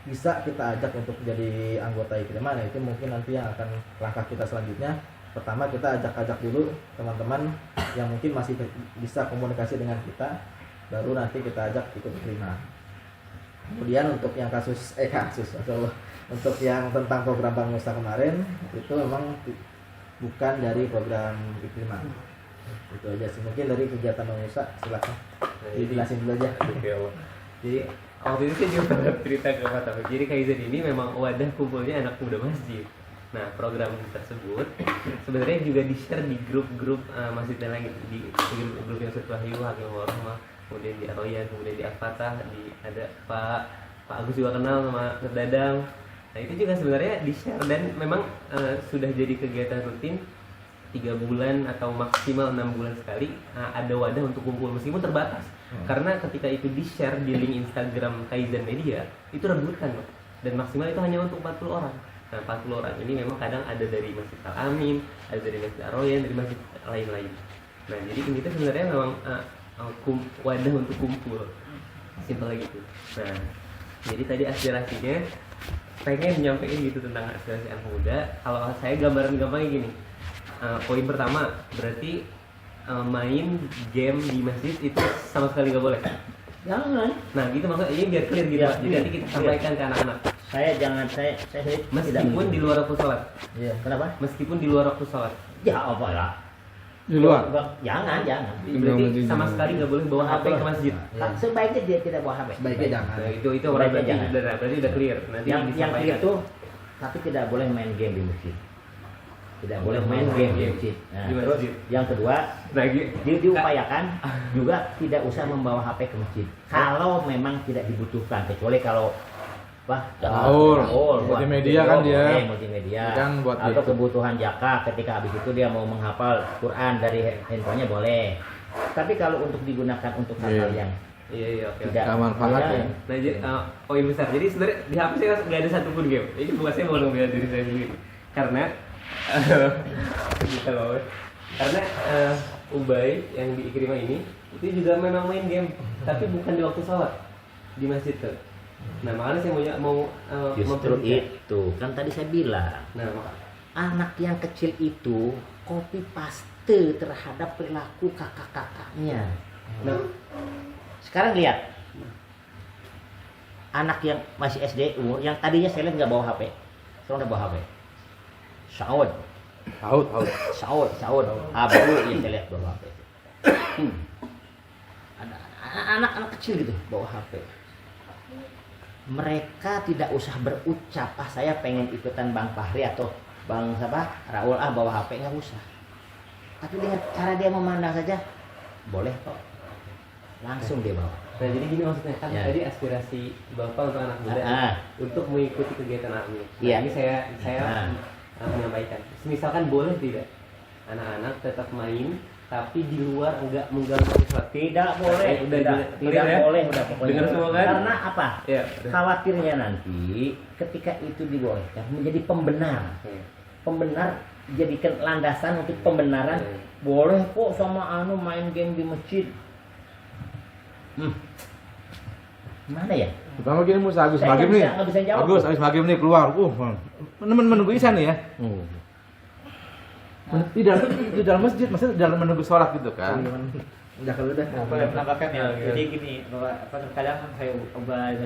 bisa kita ajak untuk jadi anggota Ikrimah. Nah, itu mungkin nanti yang akan langkah kita selanjutnya. Pertama kita ajak atau teman-teman yang mungkin masih bisa komunikasi dengan kita, baru nanti kita ajak ikut Ikrimah. Kemudian untuk yang untuk yang tentang program Bang Musa kemarin itu memang bukan dari program Ikrimah. Itu aja sih, mungkin dari kegiatan Bang Musa. Silakan dijelasin dulu aja. Jadi waktu itu saya juga pernah cerita ke Pak Taufik. Jadi Kaizen ini memang wadah kumpulnya anak muda masjid. Nah, program tersebut sebenarnya juga di-share di grup-grup masjid yang lain, di grup yang Ustaz Wahyu, Hakim Warahmah, kemudian di Aroyan, kemudian di Al-Fatah, ada Pak Agus juga kenal sama Ustaz Dadang. Nah, itu juga sebenarnya di-share dan memang sudah jadi kegiatan rutin 3 bulan atau maksimal 6 bulan sekali ada wadah untuk kumpul meskipun terbatas. Karena ketika itu di-share di link Instagram Kaizen Media, itu rebutan, Pak. Dan maksimal itu hanya untuk 40 orang. Nah, 40 orang ini memang kadang ada dari Masjid Al-Amin, ada dari Masjid Aroyan, dari masjid lain-lain. Nah, jadi kita sebenarnya memang wadah untuk kumpul. Simpel gitu. Nah, jadi tadi aspirasinya pengen nyampein gitu tentang aspirasi anak muda. Kalau saya gambaran gampangnya gini. Poin pertama berarti main game di masjid itu sama sekali nggak boleh. Jangan. Nah gitu maksudnya ini biar clear gitu Ya, Pak. Jadi nanti kita sampaikan ke anak-anak. Saya Meskipun di luar waktu sholat. Iya. Kenapa? Meskipun di luar waktu sholat. Ya apa lah? Di luar. Jangan. Berarti sama sekali nggak boleh bawa HP ke masjid. Iya. Sebaiknya dia tidak bawa HP. Baiknya jangan. Nah, itu orang berarti Jangan. berarti udah clear. Nanti Yang disampaikan. clear itu, tapi tidak boleh main game di masjid. tidak boleh main game di masjid. Nah, Di terus masjid. yang kedua diupayakan juga tidak usah membawa HP ke masjid kalau memang tidak dibutuhkan, kecuali kalau Gaul, multimedia kan dia. multimedia Kan buat atau itu. kebutuhan jaka ketika habis itu dia mau menghafal Quran dari handphonenya boleh. Tapi kalau untuk digunakan untuk hal-hal yang Iya, oke. tidak Nggak manfaat ya. Nah, oh iya besar. Jadi sebenarnya di HP saya nggak ada satupun game. Ini bukan saya mau membela diri saya sendiri. Karena bisa loh. Karena Ubay yang di Ikrimah ini itu juga memang main game, tapi bukan di waktu sholat di masjid tuh. Nah makanya saya mau justru memperhatikan. itu kan tadi saya bilang Nah maka anak yang kecil itu copy paste terhadap perilaku kakak-kakaknya. nah Sekarang lihat anak yang masih SD umur yang tadinya saya lihat nggak bawa HP, sekarang udah bawa HP. Saud, Abu yang saya lihat bawa HP. Ada anak-anak kecil gitu bawa HP. Mereka tidak usah berucap, saya pengen ikutan Bang Fahri atau Bang Raul bawa HP, nggak usah. Tapi dengan cara dia memandang saja boleh kok, langsung dia bawa. Nah jadi gini maksudnya kan Ya. tadi aspirasi bapak untuk anak muda untuk mengikuti kegiatan anak. Iya. Ini saya menyampaikan. Misalkan boleh tidak anak-anak tetap main tapi di luar enggak mengganggu sholat. Tidak boleh, Udah tidak ya? boleh, udah pokoknya. Dengar semua kan? Karena apa? Ya. Khawatirnya nanti ketika itu dibolehkan menjadi pembenar. Pembenar jadikan landasan untuk pembenaran. Boleh kok sama main game di masjid. Mana ya? Pertama gini Musa, Agus Saya maghrib nih. nggak bisa jawab. Agus habis maghrib nih keluar. Menunggu Isa nih ya. Di dalam masjid, maksudnya dalam menunggu sholat gitu kan. Udah kalau udah. Boleh menambahkan ya. Jadi gini, kadang kan saya ubah ya.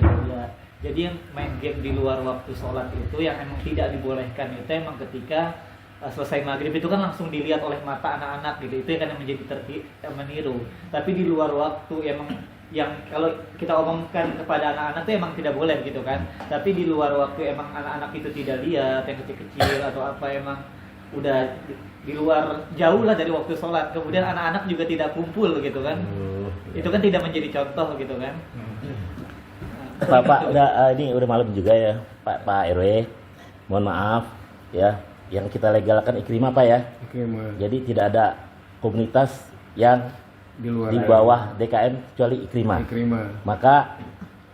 Jadi yang main game di luar waktu sholat itu yang emang tidak dibolehkan itu emang ketika selesai maghrib itu kan langsung dilihat oleh mata anak-anak gitu. Itu kan yang menjadi meniru. Tapi di luar waktu emang yang kalau kita omongkan kepada anak-anak itu emang tidak boleh gitu kan. Tapi di luar waktu emang anak-anak itu tidak lihat yang kecil-kecil atau apa emang udah di luar jauh lah dari waktu sholat. Kemudian anak-anak juga tidak kumpul gitu kan. Itu kan tidak menjadi contoh gitu kan. Pak, ini udah malam juga ya, Pak RW. Mohon maaf ya, yang kita legalkan Ikrimah Pak ya. Jadi tidak ada komunitas yang Di luar di bawah DKM kecuali Ikrimah. Maka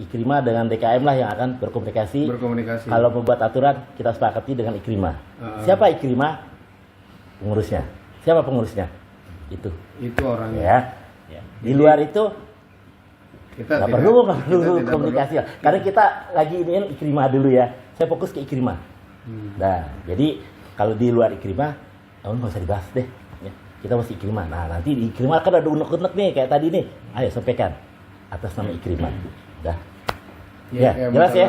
Ikrimah dengan DKM lah yang akan berkomunikasi. Kalau membuat aturan kita sepakati dengan Ikrimah. Siapa Ikrimah? Pengurusnya. Siapa pengurusnya? Itu orangnya. ya. Di luar itu Kita nggak perlu komunikasi lah. Karena kita lagi ini Ikrimah dulu ya. Saya fokus ke Ikrimah. Nah, jadi kalau di luar Ikrimah, nggak usah dibahas deh. Ya, kita masih Ikrimah. Nah, nanti di Ikrimah kan ada unek-unek nih kayak tadi nih. Ayo sampaikan atas nama Ikrimah. Dah. Ya, jelas ya.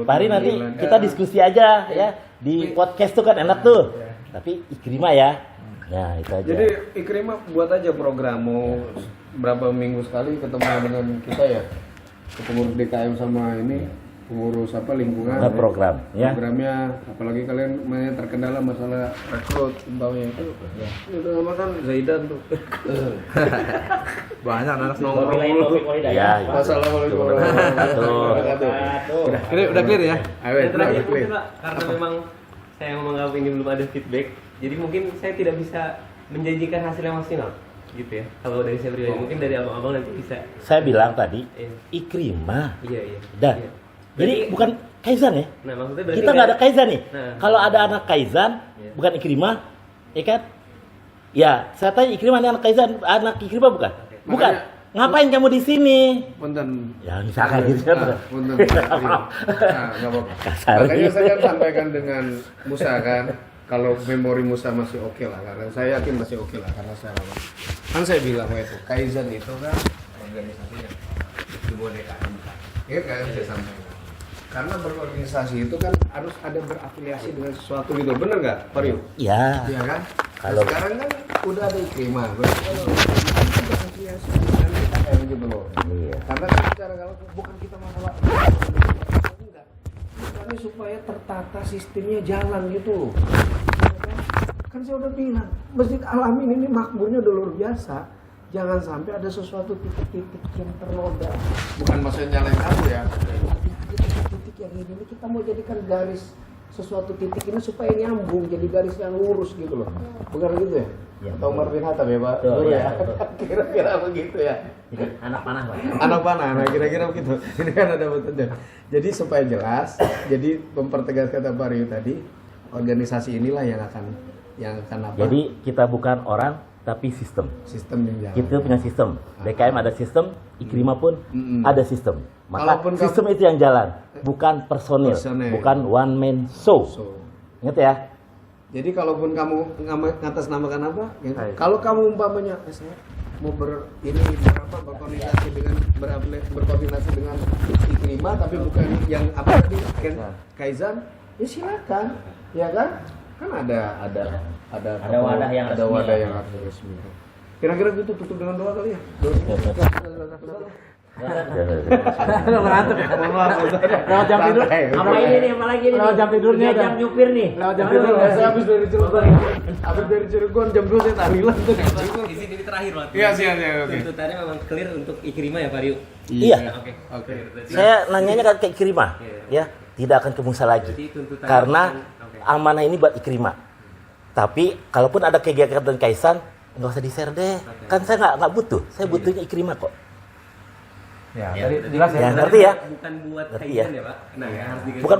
Pak Hari nanti kita diskusi aja ya di podcast tuh kan enak tuh. Tapi Ikrimah ya. Nah, itu aja. Jadi Ikrimah buat aja program mau berapa minggu sekali ketemu dengan kita ya, pengurus DKM sama ini pengurus lingkungan. Nah, program ya. Programnya apalagi kalian terkendala masalah rekrut umpamanya itu. Itu nama kan Zaidan tuh. Banyak anak Nongkrong Kopi mulu. Ya, Wassalamualaikum Udah clear ya. Ayo, yang terakhir udah clear. mungkin Pak, karena memang saya menganggap ini belum ada feedback, jadi mungkin saya tidak bisa menjanjikan hasil yang maksimal, gitu ya. Kalau dari saya pribadi, mungkin dari abang-abang nanti bisa. saya bilang tadi Iya. Ikrimah. Iya. Dah. Iya. Jadi bukan Kaizan ya. Nah maksudnya berarti Kita nggak ada Kaizan nih. Nah. Kalau ada anak Kaizan, Iya. bukan Ikrimah, ya kan? Ya, saya tanya Ikrimah ini anak Kaizan, anak Ikrimah bukan? Bukan. Makanya- Ngapain kamu di sini? Punten. Ya, misalkan gitu kan. Punten. Nah, nggak apa-apa. Kasar. Makanya saya kan sampaikan dengan Musa kan, kalau memori Musa masih oke lah, karena saya yakin masih oke lah, karena saya lama. Kan saya bilang itu, Kaizen itu kan organisasinya di bawah DKM. Ingat kan yang saya sampaikan? Karena berorganisasi itu kan harus ada berafiliasi dengan sesuatu gitu, bener nggak, Pak Rio? Ya. Iya kan? Kalau- Sekarang kan udah ada Ikrimah, berarti kalau berafiliasi dengan DKM gitu loh. Iya. Karena kan secara kalau bukan kita masalah enggak. Ini supaya tertata sistemnya jalan gitu. Ya kan? Kan saya udah bilang, Masjid Al-Amin ini makmurnya udah luar biasa. Jangan sampai ada sesuatu titik-titik yang ternoda. Bukan maksudnya nyalain kamu ya. Titik-titik yang ini kita mau jadikan garis sesuatu titik ini supaya nyambung jadi garis yang lurus gitu loh. Bukan gitu ya? Ya, Atau betul. Marvin Hatta ya Pak? Betul, Guru ya, ya? betul. Kira-kira begitu ya. Jadi anak panah Pak. Anak panah, nah kira-kira begitu. Ini kan ada betulnya. Jadi supaya jelas, jadi mempertegas kata Pak Ryu tadi, organisasi inilah yang akan apa? Jadi kita bukan orang tapi sistem. Sistem yang jalan. Kita punya sistem. DKM ada sistem, Ikrimah pun ada sistem. Maka Kalaupun sistem itu yang jalan, bukan personil, Personil. bukan one man show. So, Ingat ya? jadi kalaupun kamu ngatasnamakan apa, gitu. Kalau kamu umpamanya saya mau berkoordinasi dengan berkoordinasi dengan Ikrimah tapi bukan yang apa tadi Kaizan, ya silakan, ya kan? Kan ada wadah yang ada resmi. wadah yang harus resmi. Kira-kira gitu tutup dengan doa kali ya. Mantap ya. Lewat jam tidur. Apa ini nih? Apalagi ini? Lewat jam tidurnya Jam dah. nyupir nih. Lewat jam tidur. Saya habis dari Cirebon. Habis dari Cirebon jam 2 saya tahlilan tuh. Di sini terakhir Pak. Iya, siap, oke. Tuntutannya memang clear untuk Ikrimah ya Pak Ryu. Iya. Oke. Oke. Saya nanyanya kan ke Ikrimah, ya, tidak akan ke Musa lagi. Jadi tuntutan Karena oke. amanah ini buat Ikrimah. Tapi kalaupun ada kegiatan Kaisan, nggak usah di-share deh. Kan saya nggak butuh. Saya butuhnya Ikrimah kok. Ya, tadi jelas ya. Ya, ngerti ya? Bukan buat Ngerti Kaizen ya? ya Pak. Nah, harus digaris Bukan